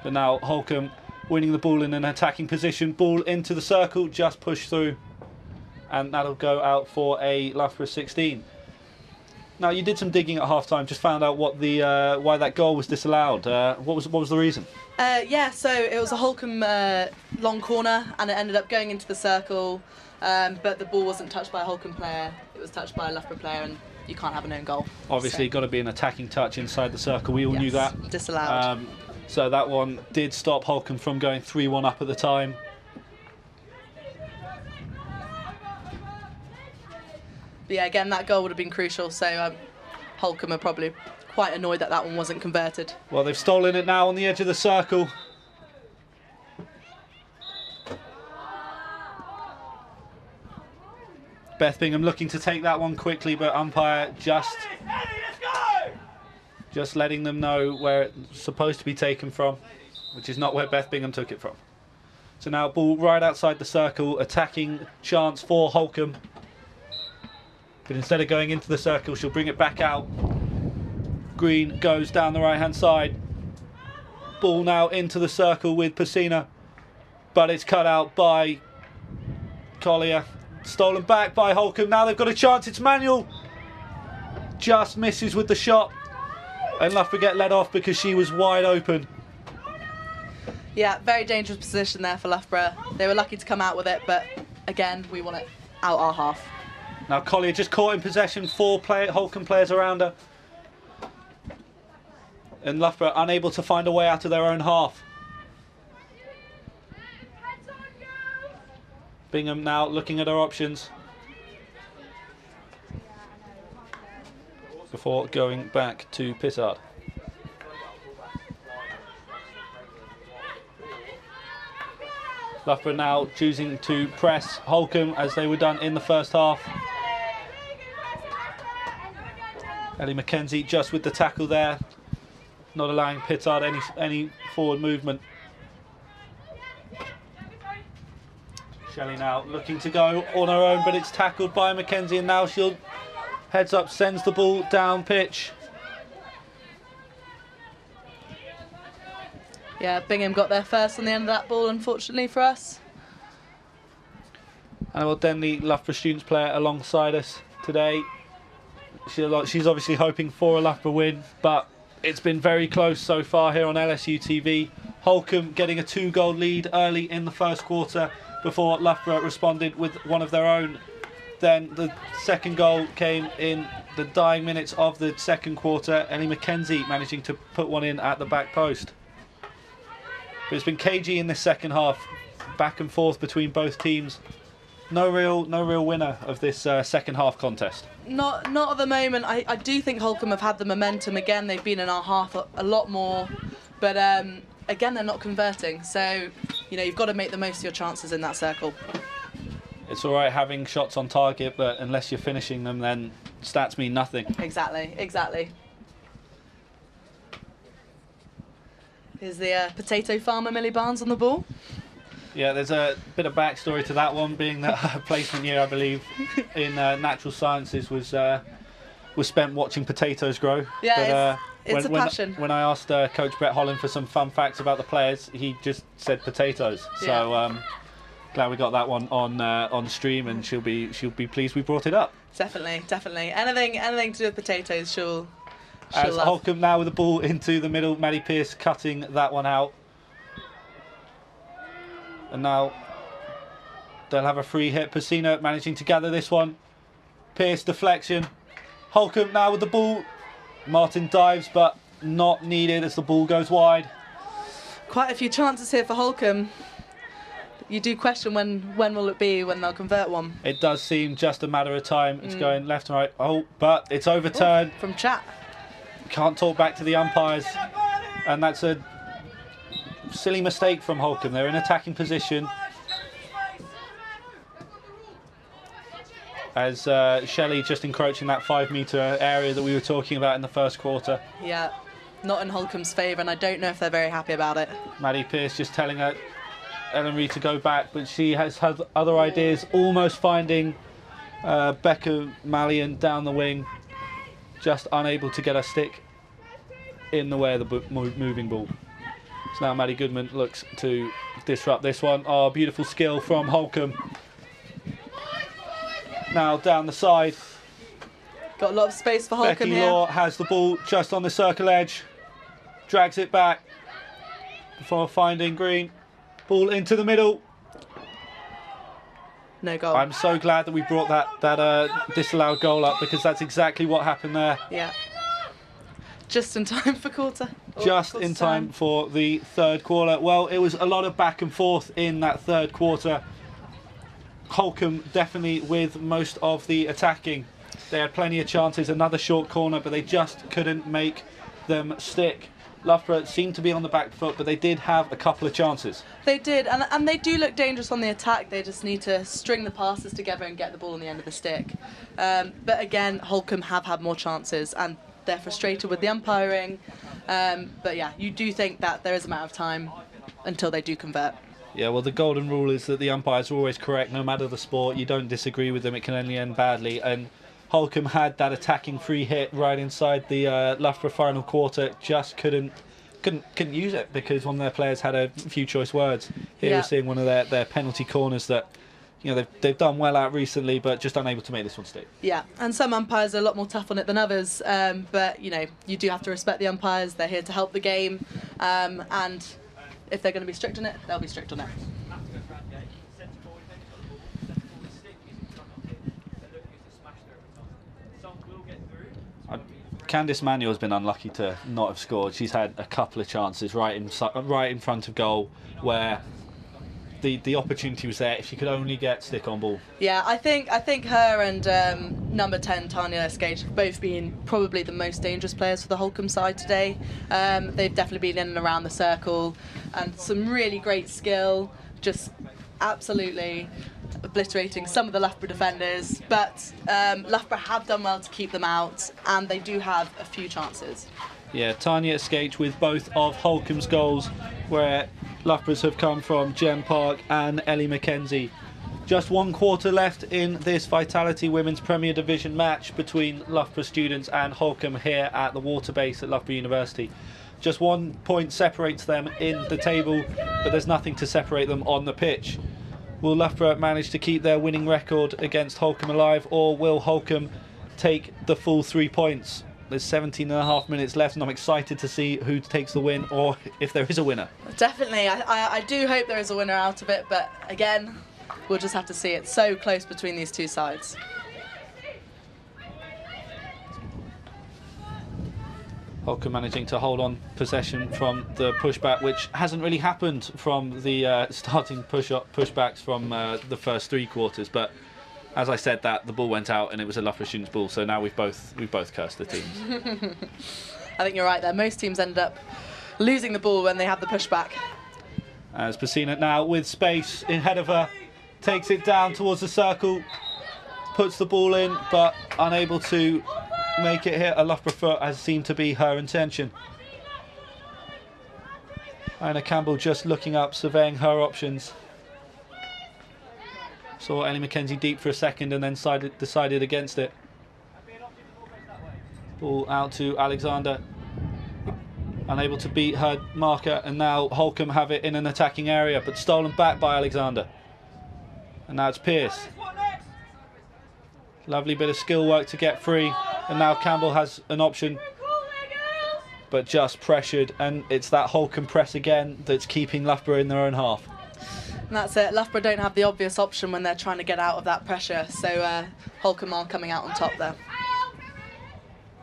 S8: But now Holcombe winning the ball in an attacking position. Ball into the circle, just push through. And that'll go out for a Loughborough 16. Now, you did some digging at half-time, just found out what the why that goal was disallowed. What was the reason?
S7: Yeah, so it was a Holcombe long corner, and it ended up going into the circle, but the ball wasn't touched by a Holcombe player. It was touched by a Loughborough player, and you can't have an own goal.
S8: Obviously,
S7: so.
S8: got to be an attacking touch inside the circle. We all knew that.
S7: Disallowed.
S8: So that one did stop Holcombe from going 3-1 up at the time.
S7: But yeah, again, that goal would have been crucial, so Holcombe are probably quite annoyed that that one wasn't converted.
S8: Well, they've stolen it now on the edge of the circle. Beth Bingham looking to take that one quickly, but umpire just letting them know where it's supposed to be taken from, which is not where Beth Bingham took it from. So now ball right outside the circle, attacking chance for Holcombe. But instead of going into the circle, she'll bring it back out. Green goes down the right-hand side. Ball now into the circle with Pacina, but it's cut out by Collier. Stolen back by Holcombe. Now they've got a chance. It's Manuel. Just misses with the shot. And Loughborough get let off because she was wide open.
S7: Yeah, very dangerous position there for Loughborough. They were lucky to come out with it, but again, we want it out our half.
S8: Now Collier just caught in possession. 4 Holcombe players around her. And Loughborough unable to find a way out of their own half. Bingham now looking at her options before going back to Pissard. Loughborough now choosing to press Holcombe as they were done in the first half. Ellie McKenzie just with the tackle there, not allowing Pissard any forward movement. Shelley now looking to go on her own, but it's tackled by McKenzie, and now she'll heads up, sends the ball down pitch.
S7: Yeah, Bingham got there first on the end of that ball, unfortunately for us.
S8: Annabelle Denley, Loughborough Students player, alongside us today. She's obviously hoping for a Loughborough win, but it's been very close so far here on LSUTV. Holcombe getting a 2-goal lead early in the first quarter before Loughborough responded with one of their own. Then the second goal came in the dying minutes of the second quarter. Ellie McKenzie managing to put one in at the back post. But it's been cagey in this second half, back and forth between both teams. No real winner of this second half contest.
S7: Not at the moment. I do think Holcombe have had the momentum again. They've been in our half a lot more, but again, they're not converting. So, you know, you've got to make the most of your chances in that circle.
S8: It's all right having shots on target, but unless you're finishing them, then stats mean nothing.
S7: Exactly. Here's the potato farmer Millie Barnes on the ball.
S8: Yeah, there's a bit of backstory to that one, being that her placement year, I believe, in natural sciences was spent watching potatoes grow.
S7: Yeah, but, it's a passion.
S8: When I asked Coach Brett Holland for some fun facts about the players, he just said potatoes. Yeah. So glad we got that one on stream, and she'll be pleased we brought it up.
S7: Definitely. Anything to do with potatoes, she'll
S8: As
S7: love.
S8: Holcombe now with the ball into the middle, Maddie Pearce cutting that one out. And now they'll have a free hit. Pacina managing to gather this one. Pearce deflection. Holcombe now with the ball. Martin dives, but not needed as the ball goes wide.
S7: Quite a few chances here for Holcombe. You do question when will it be when they'll convert one.
S8: It does seem just a matter of time. It's going left and right. Oh, but it's overturned.
S7: From chat.
S8: Can't talk back to the umpires. And that's a silly mistake from Holcombe. They're in attacking position. As Shelley just encroaching that 5-metre area that we were talking about in the first quarter.
S7: Yeah, not in Holcombe's favour, and I don't know if they're very happy about it.
S8: Maddie Pearce just telling her Ellen Reid to go back, but she has had other ideas, almost finding Becca Mallion down the wing, just unable to get her stick in the way of the moving ball. So now Maddie Goodman looks to disrupt this one. Oh, beautiful skill from Holcombe. Now down the side.
S7: Got a lot of space for Holcombe
S8: Becky
S7: here.
S8: Law has the ball just on the circle edge, drags it back before finding Green. Ball into the middle.
S7: No goal.
S8: I'm so glad that we brought that disallowed goal up, because that's exactly what happened there.
S7: Yeah. Just in time for quarter.
S8: Just in time for the third quarter. Well, it was a lot of back and forth in that third quarter. Holcombe definitely with most of the attacking. They had plenty of chances, another short corner, but they just couldn't make them stick. Loughborough seemed to be on the back foot, but they did have a couple of chances.
S7: They did, and they do look dangerous on the attack. They just need to string the passes together and get the ball on the end of the stick. But again, Holcombe have had more chances, and they're frustrated with the umpiring. But yeah, you do think that there is a matter of time until they do convert.
S8: Yeah, well, the golden rule is that the umpires are always correct, no matter the sport. You don't disagree with them, it can only end badly. And Holcombe had that attacking free hit right inside the Loughborough final quarter, just couldn't use it because one of their players had a few choice words. Here we're seeing one of their penalty corners that, you know, they've done well at recently, but just unable to make this one stick.
S7: Yeah, and some umpires are a lot more tough on it than others, but you know, you do have to respect the umpires. They're here to help the game, and if they're going to be strict on it, they'll be strict on it.
S8: Candice Manuel has been unlucky to not have scored. She's had a couple of chances right in front of goal where the opportunity was there if she could only get stick on ball.
S7: Yeah, I think her and number 10 Tanya Skage have both been probably the most dangerous players for the Holcombe side today. They've definitely been in and around the circle, and some really great skill, just absolutely obliterating some of the Loughborough defenders, but Loughborough have done well to keep them out, and they do have a few chances.
S8: Yeah, Tanya Skage with both of Holcombe's goals, where Loughborough's have come from Jem Park and Ellie McKenzie. Just one quarter left in this Vitality Women's Premier Division match between Loughborough Students and Holcombe here at the Waterbase at Loughborough University. Just 1 point separates them in the table, but there's nothing to separate them on the pitch. Will Loughborough manage to keep their winning record against Holcombe alive, or will Holcombe take the full 3 points? There's 17.5 minutes left, and I'm excited to see who takes the win, or if there is a winner.
S7: Definitely, I do hope there is a winner out of it, but again, we'll just have to see. It's so close between these two sides.
S8: Holcombe managing to hold on possession from the pushback, which hasn't really happened from the starting pushbacks from the first 3 quarters. But as I said, that the ball went out and it was a Loughborough Students ball. So now we've both cursed the teams.
S7: I think you're right there. Most teams end up losing the ball when they have the pushback.
S8: As Pacina now with space ahead of her, takes it down towards the circle, puts the ball in, but unable to make it hit a Loughborough foot, as seemed to be her intention. Anna Campbell just looking up, surveying her options. Saw Ellie McKenzie deep for a second and then decided against it. Ball out to Alexander. Unable to beat her marker, and now Holcombe have it in an attacking area, but stolen back by Alexander. And now it's Pearce. Lovely bit of skill work to get free, and now Campbell has an option, but just pressured, and it's that Holcombe press again that's keeping Loughborough in their own half.
S7: And that's it. Loughborough don't have the obvious option when they're trying to get out of that pressure, so Holcombe are coming out on top there.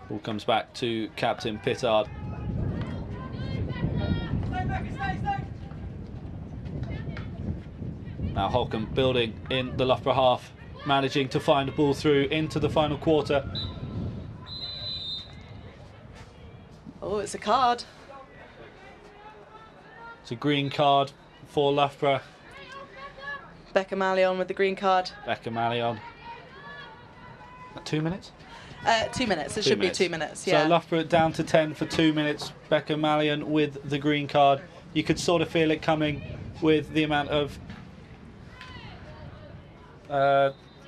S8: Ball comes back to Captain Pittard. Now Holcombe building in the Loughborough half, managing to find a ball through into the final quarter.
S7: Oh, it's a card.
S8: It's a green card for Loughborough.
S7: Becca Mallion with the green card.
S8: Becca Mallion. 2 minutes?
S7: 2 minutes. It should be 2 minutes, yeah.
S8: So Loughborough down to 10 for 2 minutes. Becca Mallion with the green card. You could sort of feel it coming with the amount of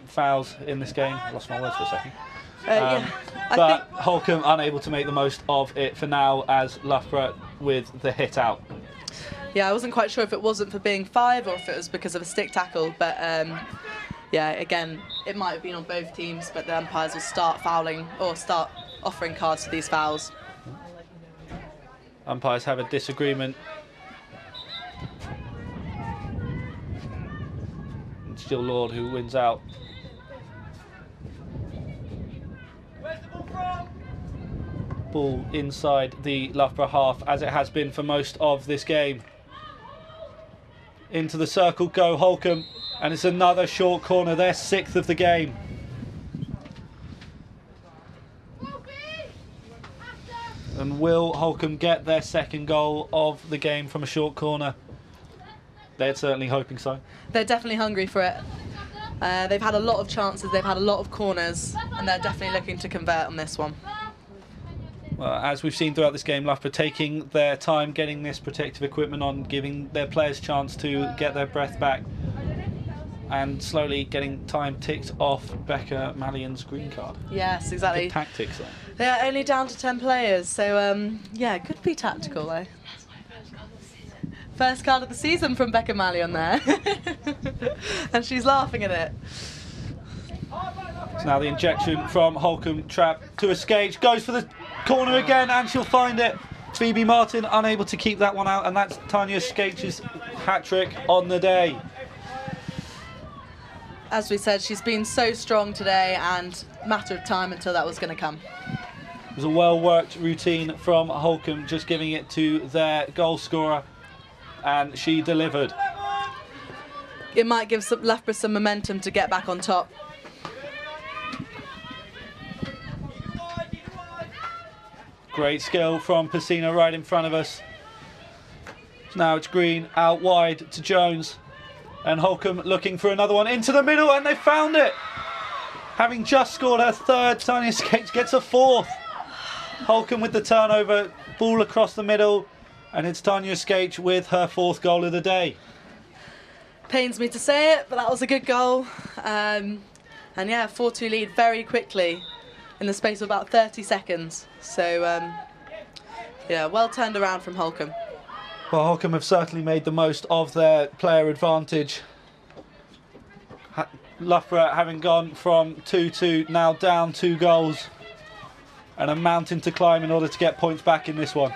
S8: fouls in this game. I lost my words for a second.
S7: Yeah.
S8: But Holcombe unable to make the most of it for now, as Loughborough with the hit out.
S7: Yeah, I wasn't quite sure if it wasn't for being 5 or if it was because of a stick tackle, but yeah, again, it might have been on both teams, but the umpires will start fouling or start offering cards for these fouls.
S8: Umpires have a disagreement. It's still Lord who wins out. Ball inside the Loughborough half, as it has been for most of this game. Into the circle go Holcombe, and it's another short corner, their 6th of the game. And will Holcombe get their 2nd goal of the game from a short corner? They're certainly hoping so.
S7: They're definitely hungry for it. They've had a lot of chances, they've had a lot of corners, and they're definitely looking to convert on this one.
S8: Well, as we've seen throughout this game, Loughborough taking their time getting this protective equipment on, giving their players a chance to get their breath back, and slowly getting time ticked off Becca Mallion's green card.
S7: Yes, exactly.
S8: Good tactics there.
S7: They're only down to 10 players, so yeah, could be tactical though. First card of the season from Becca Mallion there. And she's laughing at it.
S8: So now the injection from Holcombe, trap to Escage, goes for the corner again, and she'll find it. Phoebe Martin unable to keep that one out, and that's Tanya Escage's hat-trick on the day.
S7: As we said, she's been so strong today, and matter of time until that was going to come.
S8: It was a well-worked routine from Holcombe, just giving it to their goal scorer, and she delivered.
S7: It might give Loughborough some momentum to get back on top.
S8: Great skill from Pacina right in front of us. Now it's Green out wide to Jones, and Holcombe looking for another one into the middle, and they found it. Having just scored her 3rd, Tanya Escage gets a 4th. Holcombe with the turnover, ball across the middle, and it's Tanya Escage with her 4th goal of the day.
S7: Pains me to say it, but that was a good goal. And yeah, 4-2 lead very quickly in the space of about 30 seconds. So yeah, well turned around from Holcombe.
S8: Well, Holcombe have certainly made the most of their player advantage. Loughborough having gone from 2-2, now down 2 goals, and a mountain to climb in order to get points back in this one.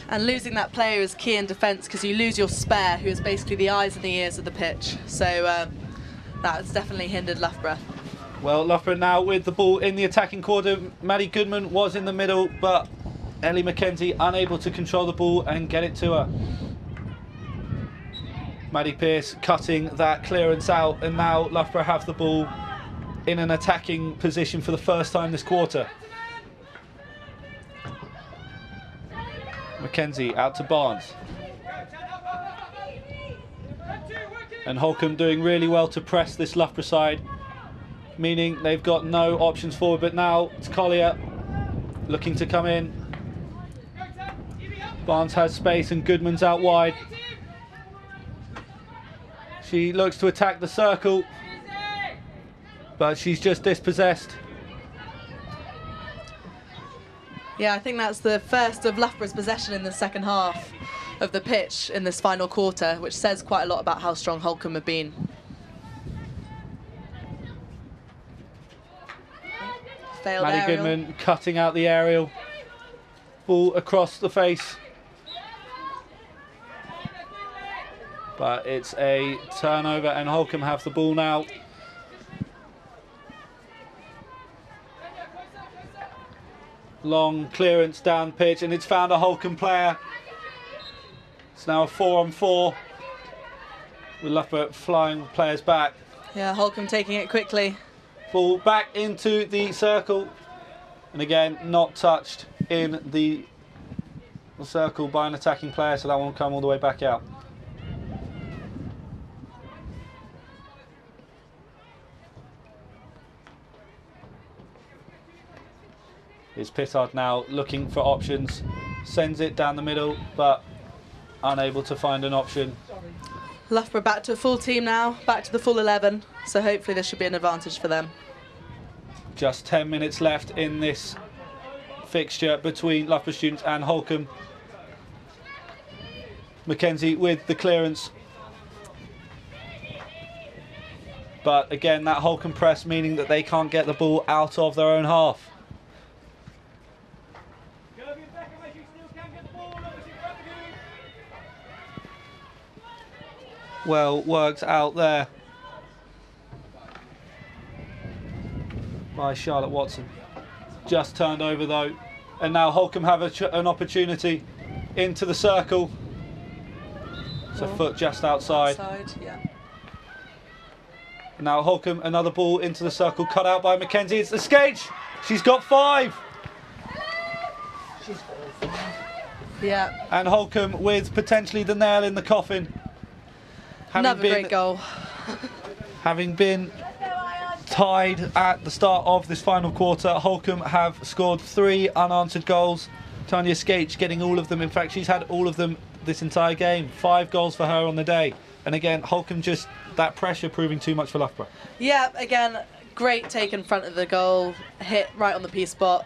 S7: And losing that player is key in defence, because you lose your spare, who is basically the eyes and the ears of the pitch. So that's definitely hindered Loughborough.
S8: Well, Loughborough now with the ball in the attacking quarter. Maddie Goodman was in the middle, but Ellie McKenzie unable to control the ball and get it to her. Maddie Pearce cutting that clearance out, and now Loughborough have the ball in an attacking position for the first time this quarter. McKenzie out to Barnes. And Holcombe doing really well to press this Loughborough side, meaning they've got no options forward, but now it's Collier looking to come in. Barnes has space and Goodman's out wide. She looks to attack the circle, but she's just dispossessed.
S7: Yeah, I think that's the first of Loughborough's possession in the second half of the pitch in this final quarter, which says quite a lot about how strong Holcombe have been. Failed
S8: Maddie
S7: aerial.
S8: Goodman cutting out the aerial. Ball across the face. But it's a turnover, and Holcombe have the ball now. Long clearance down pitch, and it's found a Holcombe player. It's now a 4-on-4 with Loughborough flying players back.
S7: Yeah, Holcombe taking it quickly.
S8: Ball back into the circle, and again not touched in the circle by an attacking player, so that won't come all the way back out. It's Pittard now looking for options, sends it down the middle, but unable to find an option.
S7: Loughborough back to a full team now, back to the full 11, so hopefully this should be an advantage for them.
S8: Just 10 minutes left in this fixture between Loughborough Students and Holcombe. McKenzie with the clearance. But again, that Holcombe press meaning that they can't get the ball out of their own half. Well worked out there by Charlotte Watson. Just turned over though, and now Holcombe have an opportunity into the circle. It's a foot just outside.
S7: Yeah.
S8: Now Holcombe, another ball into the circle, cut out by Mackenzie. It's the Skage. She's got 5.
S7: Yeah.
S8: And Holcombe with potentially the nail in the coffin.
S7: Another great goal.
S8: Having been tied at the start of this final quarter, Holcombe have scored 3 unanswered goals. Tanya Skage getting all of them. In fact, she's had all of them this entire game. 5 goals for her on the day. And again, Holcombe just that pressure proving too much for Loughborough.
S7: Yeah, again, great take in front of the goal, hit right on the P spot.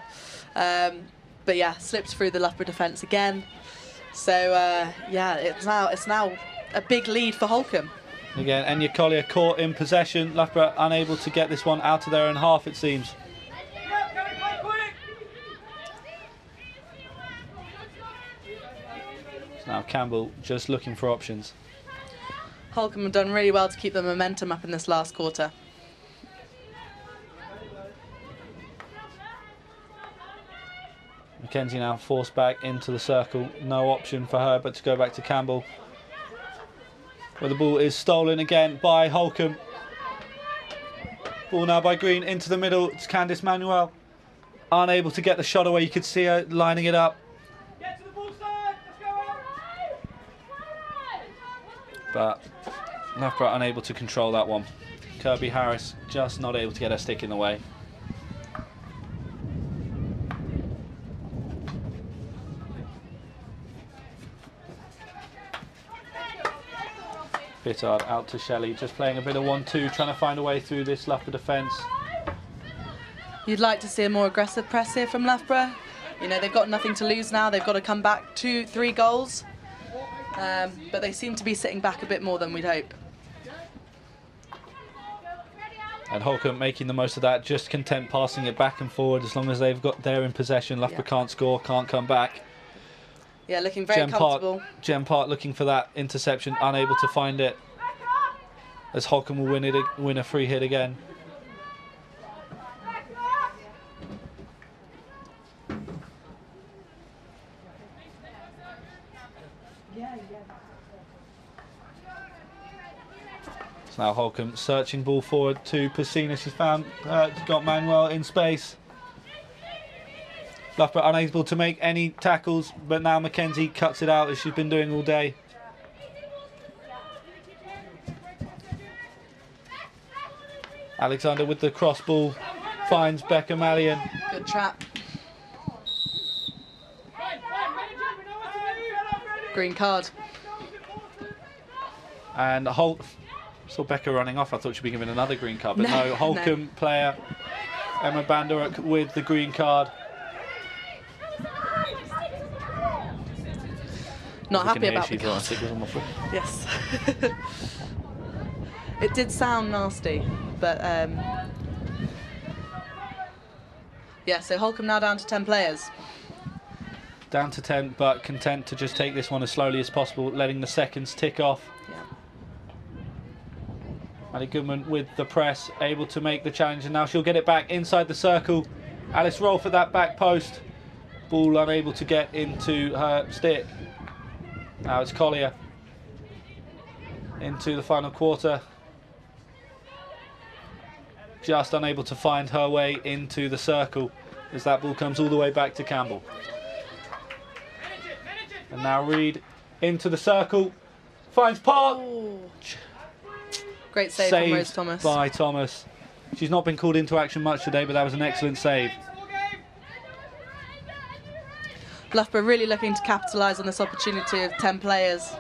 S7: But yeah, slips through the Loughborough defence again. So yeah, it's now a big lead for Holcombe.
S8: Again, Enya Collier caught in possession. Loughborough unable to get this one out of their own half, it seems. So now Campbell just looking for options.
S7: Holcombe have done really well to keep the momentum up in this last quarter.
S8: Mackenzie now forced back into the circle. No option for her but to go back to Campbell. Where the ball is stolen again by Holcombe. Ball now by Green into the middle. It's Candice Manuel. Unable to get the shot away. You could see her lining it up. But Loughborough unable to control that one. Kirby Harris just not able to get her stick in the way. Bittard out to Shelley, just playing a bit of 1-2, trying to find a way through this Loughborough defence.
S7: You'd like to see a more aggressive press here from Loughborough. You know, they've got nothing to lose now. They've got to come back 2-3 goals. But they seem to be sitting back a bit more than we'd hope.
S8: And Holcombe making the most of that, just content passing it back and forward as long as they've got there in possession. Loughborough can't score, can't come back.
S7: Yeah, looking very comfortable.
S8: Jem Park looking for that interception, unable to find it. As Holcombe will win a free hit again. So now Holcombe searching ball forward to Pacina. She's got Manuel in space. Loughborough unable to make any tackles, but now Mackenzie cuts it out as she's been doing all day. Alexander with the cross ball finds Becca Mallion.
S7: Good trap. Green card.
S8: And saw Becca running off. I thought she'd be given another green card, but no. Holcombe player Emma Banderuk with the green card.
S7: Not happy about the card.
S8: Was on my foot.
S7: Yes. It did sound nasty, but yeah, so Holcombe now down to 10 players.
S8: Down to 10, but content to just take this one as slowly as possible, letting the seconds tick off.
S7: Yeah.
S8: Maddie Goodman with the press, able to make the challenge, and now she'll get it back inside the circle. Alice Rolfe at that back post. Ball unable to get into her stick. Now it's Collier into the final quarter. Just unable to find her way into the circle as that ball comes all the way back to Campbell. And now Reed into the circle, finds Park.
S7: Oh. Great save from Rose Thomas.
S8: By Thomas. She's not been called into action much today, but that was an excellent save.
S7: Loughborough really looking to capitalise on this opportunity of 10 players.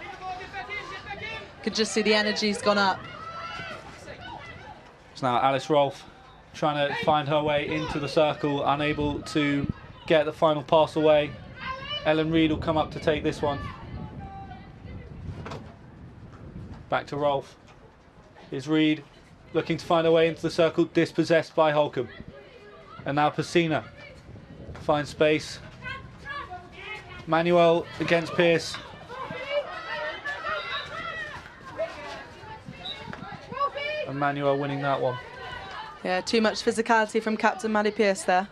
S7: Could just see the energy's gone up.
S8: So now Alice Rolfe trying to find her way into the circle, unable to get the final pass away. Ellen Reid will come up to take this one. Back to Rolfe. Here's Reid. looking to find a way into the circle, dispossessed by Holcombe. And now Pacina finds space. Manuel against Pearce. And Manuel winning that one.
S7: Yeah, too much physicality from captain Maddie Pearce there.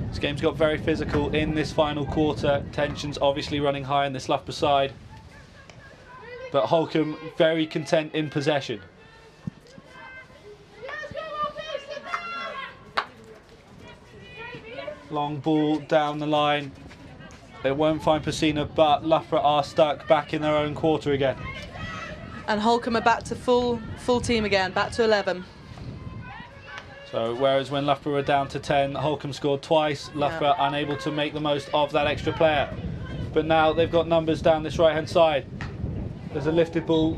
S8: This game's got very physical in this final quarter. Tensions obviously running high on this Loughborough side. But Holcombe very content in possession. Long ball down the line. They won't find Pacina, but Loughborough are stuck back in their own quarter again.
S7: And Holcombe are back to full team again, back to 11.
S8: So whereas when Loughborough were down to 10, Holcombe scored twice. Loughborough unable to make the most of that extra player. But now they've got numbers down this right-hand side. There's a lifted ball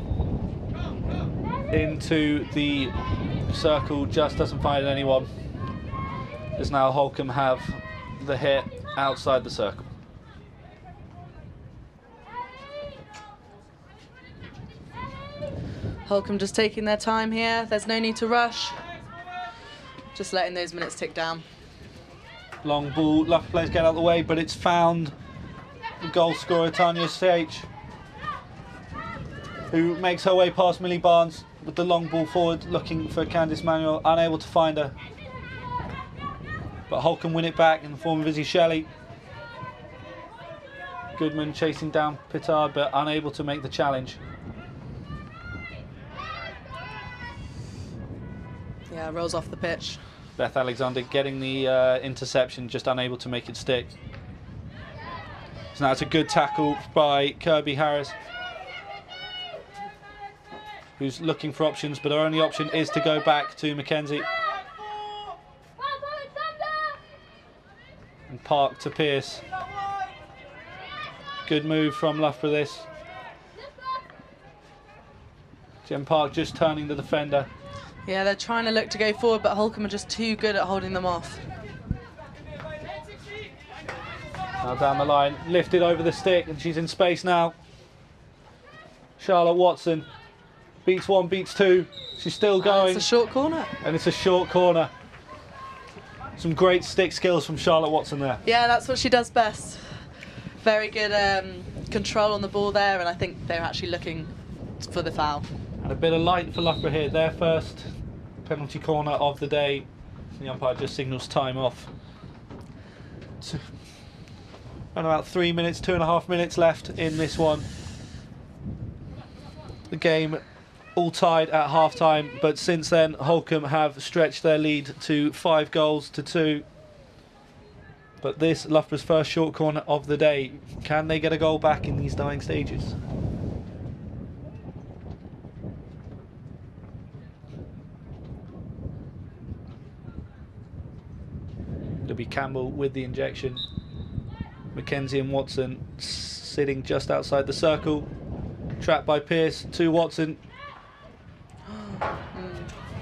S8: into the circle, just doesn't find anyone. As now Holcombe have the hit outside the circle.
S7: Holcombe just taking their time here. There's no need to rush. Just letting those minutes tick down.
S8: Long ball, Loughborough players get out of the way, but it's found the goal scorer Tanya Sage, who makes her way past Millie Barnes with the long ball forward, looking for Candice Manuel, unable to find her. But Holcombe win it back in the form of Izzy Shelley. Goodman chasing down Pittard, but unable to make the challenge.
S7: Yeah, rolls off the pitch.
S8: Beth Alexander getting the interception, just unable to make it stick. So now it's a good tackle by Kirby Harris, who's looking for options, but her only option is to go back to Mackenzie. And Park to Pearce. Good move from Loughborough this. Jen Park just turning the defender.
S7: Yeah, they're trying to look to go forward, but Holcombe are just too good at holding them off.
S8: Now down the line, lifted over the stick, and she's in space now. Charlotte Watson beats one, beats two. She's still going.
S7: It's a short corner.
S8: And it's a short corner. Some great stick skills from Charlotte Watson there.
S7: Yeah, that's what she does best. Very good control on the ball there, and I think they're actually looking for the foul.
S8: And a bit of light for Loughborough here. Their first penalty corner of the day. The umpire just signals time off. And about 3 minutes, 2.5 minutes left in this one. The game all tied at half-time, but since then Holcombe have stretched their lead to 5 goals to 2. But this Loughborough's first short corner of the day. Can they get a goal back in these dying stages? It'll be Campbell with the injection. Mackenzie and Watson sitting just outside the circle. Trapped by Pearce to Watson.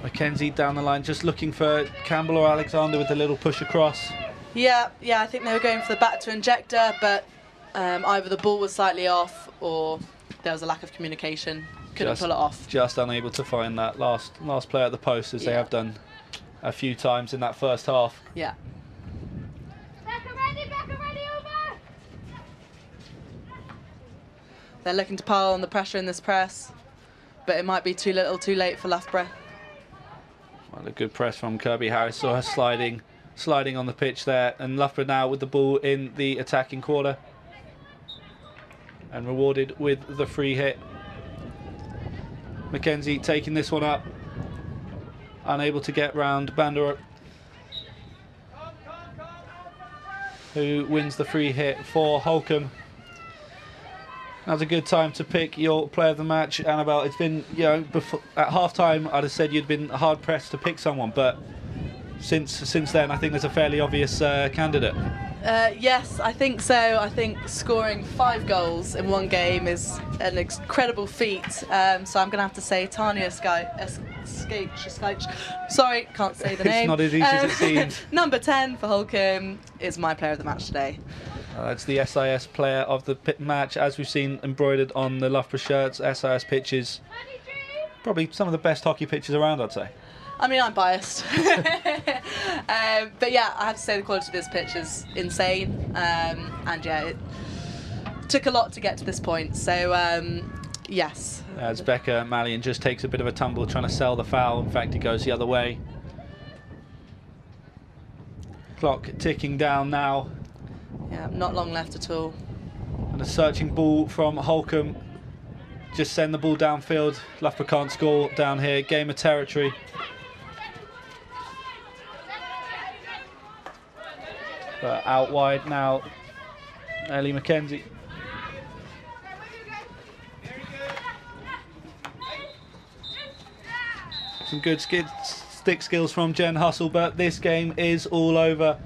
S8: Mackenzie down the line, just looking for Campbell or Alexander with a little push across.
S7: Yeah, I think they were going for the back to injector, but either the ball was slightly off or there was a lack of communication. Couldn't pull it off.
S8: Just unable to find that last player at the post, as they have done a few times in that first half.
S7: Yeah. They're looking to pile on the pressure in this press, but it might be too little, too late for Loughborough.
S8: Well, a good press from Kirby Harris. Saw her sliding on the pitch there, and Loughborough now with the ball in the attacking quarter, and rewarded with the free hit. Mackenzie taking this one up, unable to get round Bandera, who wins the free hit for Holcombe. Now's a good time to pick your player of the match, Annabelle. It's been, before, at half-time I'd have said you'd been hard-pressed to pick someone, but since then I think there's a fairly obvious candidate.
S7: Yes, I think so. I think scoring 5 goals in one game is an incredible feat. So I'm going to have to say Tanya Skych. Sorry, can't say the name.
S8: It's not as easy as it seems.
S7: Number 10 for Holcombe is my player of the match today.
S8: That's the SIS player of the match, as we've seen embroidered on the Loughborough shirts. SIS pitches, probably some of the best hockey pitches around, I'd say.
S7: I mean, I'm biased. But yeah, I have to say the quality of this pitch is insane. And yeah, it took a lot to get to this point. So yes.
S8: As Becca Mallion just takes a bit of a tumble trying to sell the foul. In fact, he goes the other way. Clock ticking down now.
S7: Yeah, not long left at all.
S8: And a searching ball from Holcombe. Just send the ball downfield. Loughborough can't score down here. Game of territory. But out wide now, Ellie McKenzie. Some good stick skills from Jen Hustle, but this game is all over.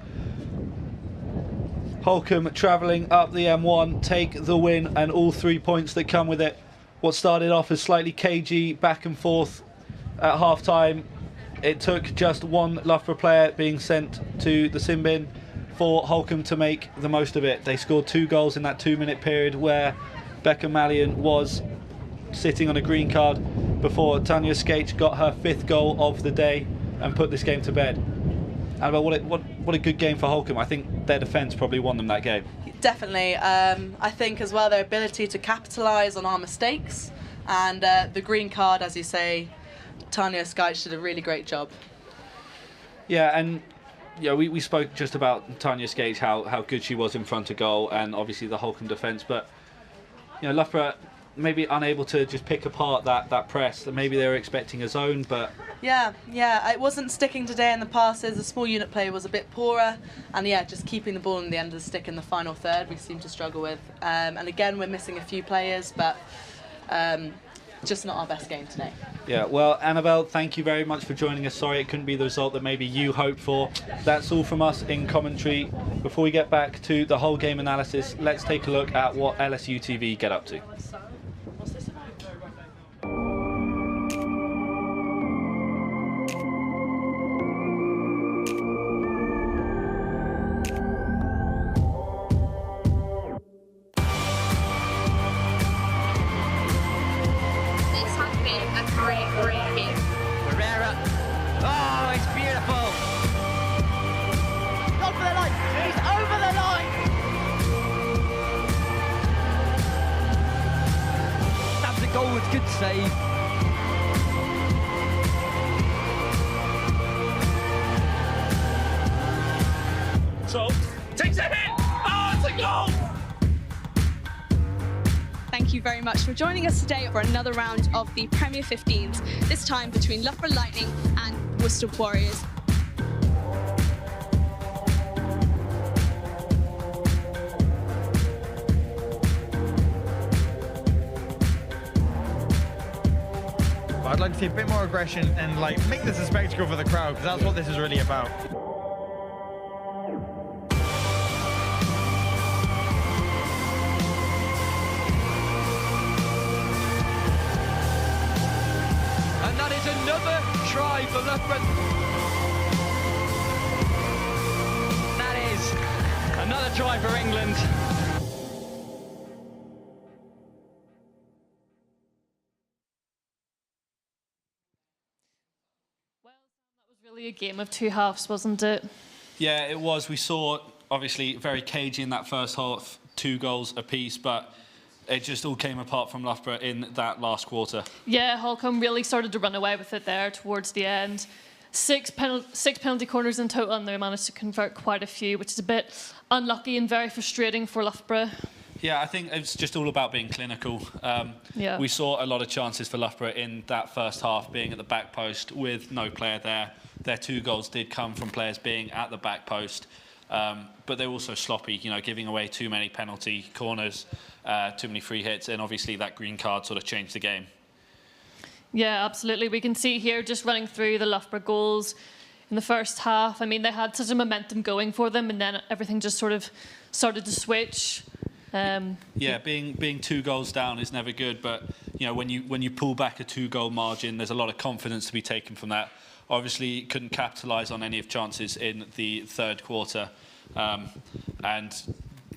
S8: Holcombe travelling up the M1, take the win and all 3 points that come with it. What started off as slightly cagey back and forth at half time, it took just one Loughborough player being sent to the sin bin for Holcombe to make the most of it. They scored 2 goals in that 2-minute period where Becca Mallion was sitting on a green card before Tanya Skate got her 5th goal of the day and put this game to bed. Annabelle, what a good game for Holcombe. I think their defence probably won them that game.
S7: Definitely. I think as well their ability to capitalise on our mistakes and the green card, as you say, Tanya Skate did a really great job.
S8: Yeah, and yeah, we spoke just about Tanya Skate, how good she was in front of goal, and obviously the Holcombe defence, but Loughborough maybe unable to just pick apart that press. Maybe they were expecting a zone, but
S7: yeah, it wasn't sticking today in the passes. The small unit play was a bit poorer, and yeah, just keeping the ball in the end of the stick in the final third we seem to struggle with. And again, we're missing a few players, but just not our best game today.
S8: Yeah, well, Annabelle, thank you very much for joining us. Sorry it couldn't be the result that maybe you hoped for. That's all from us in commentary. Before we get back to the whole game analysis, let's take a look at what LSUTV get up to.
S10: Good save.
S11: So, takes a hit. Oh, it's a goal!
S12: Thank you very much for joining us today for another round of the Premier 15s, this time between Loughborough Lightning and Worcester Warriors.
S13: I'd like to see a bit more aggression and make this a spectacle for the crowd, because that's what this is really about.
S10: And that is another try for Loughborough. That is another try for England.
S1: Really a game of 2 halves, wasn't it?
S8: Yeah, it was. We saw, obviously, very cagey in that first half, 2 goals apiece, but it just all came apart from Loughborough in that last quarter.
S1: Yeah, Holcombe really started to run away with it there towards the end. 6 penalty corners in total, and they managed to convert quite a few, which is a bit unlucky and very frustrating for Loughborough.
S8: Yeah, I think it's just all about being clinical. We saw a lot of chances for Loughborough in that first half, being at the back post with no player there. Their 2 goals did come from players being at the back post, but they were also sloppy, giving away too many penalty corners, too many free hits, and obviously that green card sort of changed the game.
S1: Yeah, absolutely. We can see here just running through the Loughborough goals in the first half. I mean, they had such a momentum going for them, and then everything just sort of started to switch.
S8: Yeah, being 2 goals down is never good, but when you pull back a 2-goal margin, there's a lot of confidence to be taken from that. Obviously, couldn't capitalise on any of chances in the third quarter, and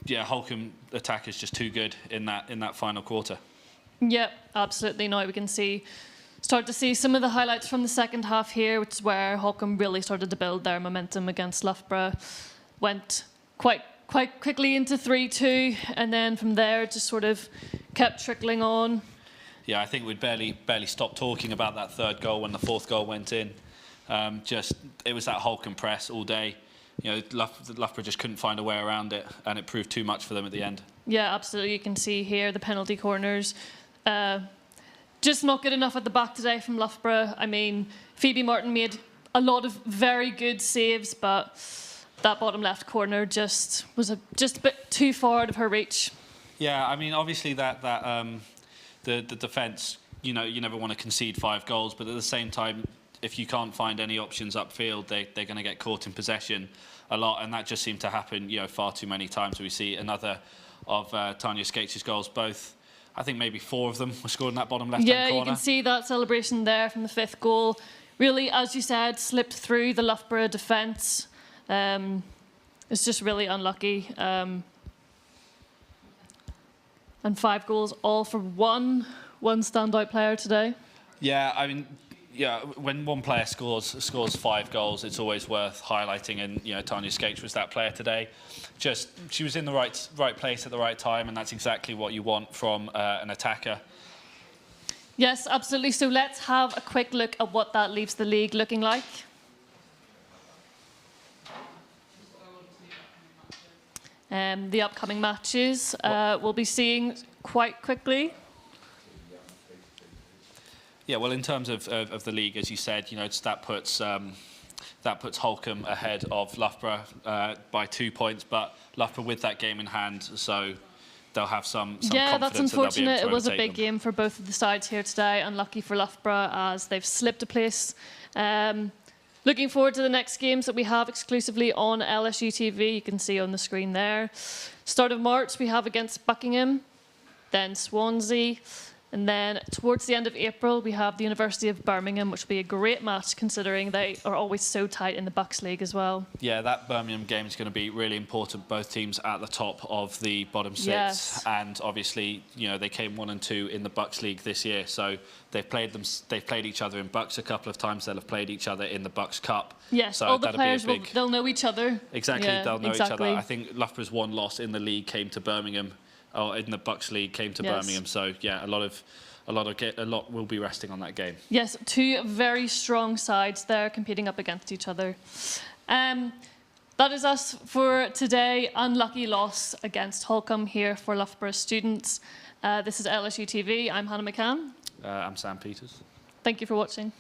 S8: yeah, Holcombe attack is just too good in that final quarter.
S1: Yep, absolutely. Now we can start to see some of the highlights from the second half here, which is where Holcombe really started to build their momentum against Loughborough. Went quite quickly into 3-2, and then from there just sort of kept trickling on.
S8: Yeah, I think we'd barely stopped talking about that third goal when the fourth goal went in. It was that Holcombe press all day. You know, Loughborough just couldn't find a way around it, and it proved too much for them at the end. Yeah,
S1: absolutely. You can see here the penalty corners. Just not good enough at the back today from Loughborough. I mean, Phoebe Martin made a lot of very good saves, but that bottom left corner just was just a bit too far out of her reach.
S8: Yeah, I mean, obviously the defence, you know, you never want to concede 5 goals, but at the same time, if you can't find any options upfield, they're going to get caught in possession a lot, and that just seemed to happen, you know, far too many times. We see another of Tanya Skates' goals, both, I think maybe 4 of them were scored in that bottom left-hand corner.
S1: Yeah, you can see that celebration there from the 5th goal. Really, as you said, slipped through the Loughborough defence. It's just really unlucky. And 5 goals all for one standout player today.
S8: Yeah, I mean, yeah, when one player scores 5 goals, it's always worth highlighting, and you know, Tanya Skates was that player today. Just, she was in the right place at the right time, and that's exactly what you want from an attacker.
S1: Yes, absolutely. So let's have a quick look at what that leaves the league looking like. The upcoming matches we'll be seeing quite quickly.
S8: Yeah, well, in terms of the league, as you said, you know, that puts Holcombe ahead of Loughborough by 2 points, but Loughborough with that game in hand, so they'll have some
S1: yeah,
S8: confidence.
S1: That's unfortunate. It was a big game for both of the sides here today. Unlucky for Loughborough as they've slipped a place. Looking forward to the next games that we have exclusively on LSUTV. You can see on the screen there. Start of March, we have against Buckingham, then Swansea, and then towards the end of April, we have the University of Birmingham, which will be a great match considering they are always so tight in the Bucks League as well.
S8: Yeah, that Birmingham game is going to be really important. Both teams at the top of the bottom 6,
S1: yes.
S8: And obviously, you know, they came 1 and 2 in the Bucks League this year, so they've played each other in Bucks a couple of times. They'll have played each other in the Bucks Cup.
S1: Yes,
S8: so
S1: all the players they'll know each other.
S8: Exactly,
S1: yeah,
S8: they'll know each other. I think Loughborough's 1 loss in the league came to Birmingham, or in the Bucks League came to Birmingham. So yeah, a lot will be resting on that game.
S1: Yes, 2 very strong sides there competing up against each other. That is us for today. Unlucky loss against Holcombe here for Loughborough Students. This is LSUTV. I'm Hannah McCann.
S8: I'm Sam Peters.
S1: Thank you for watching.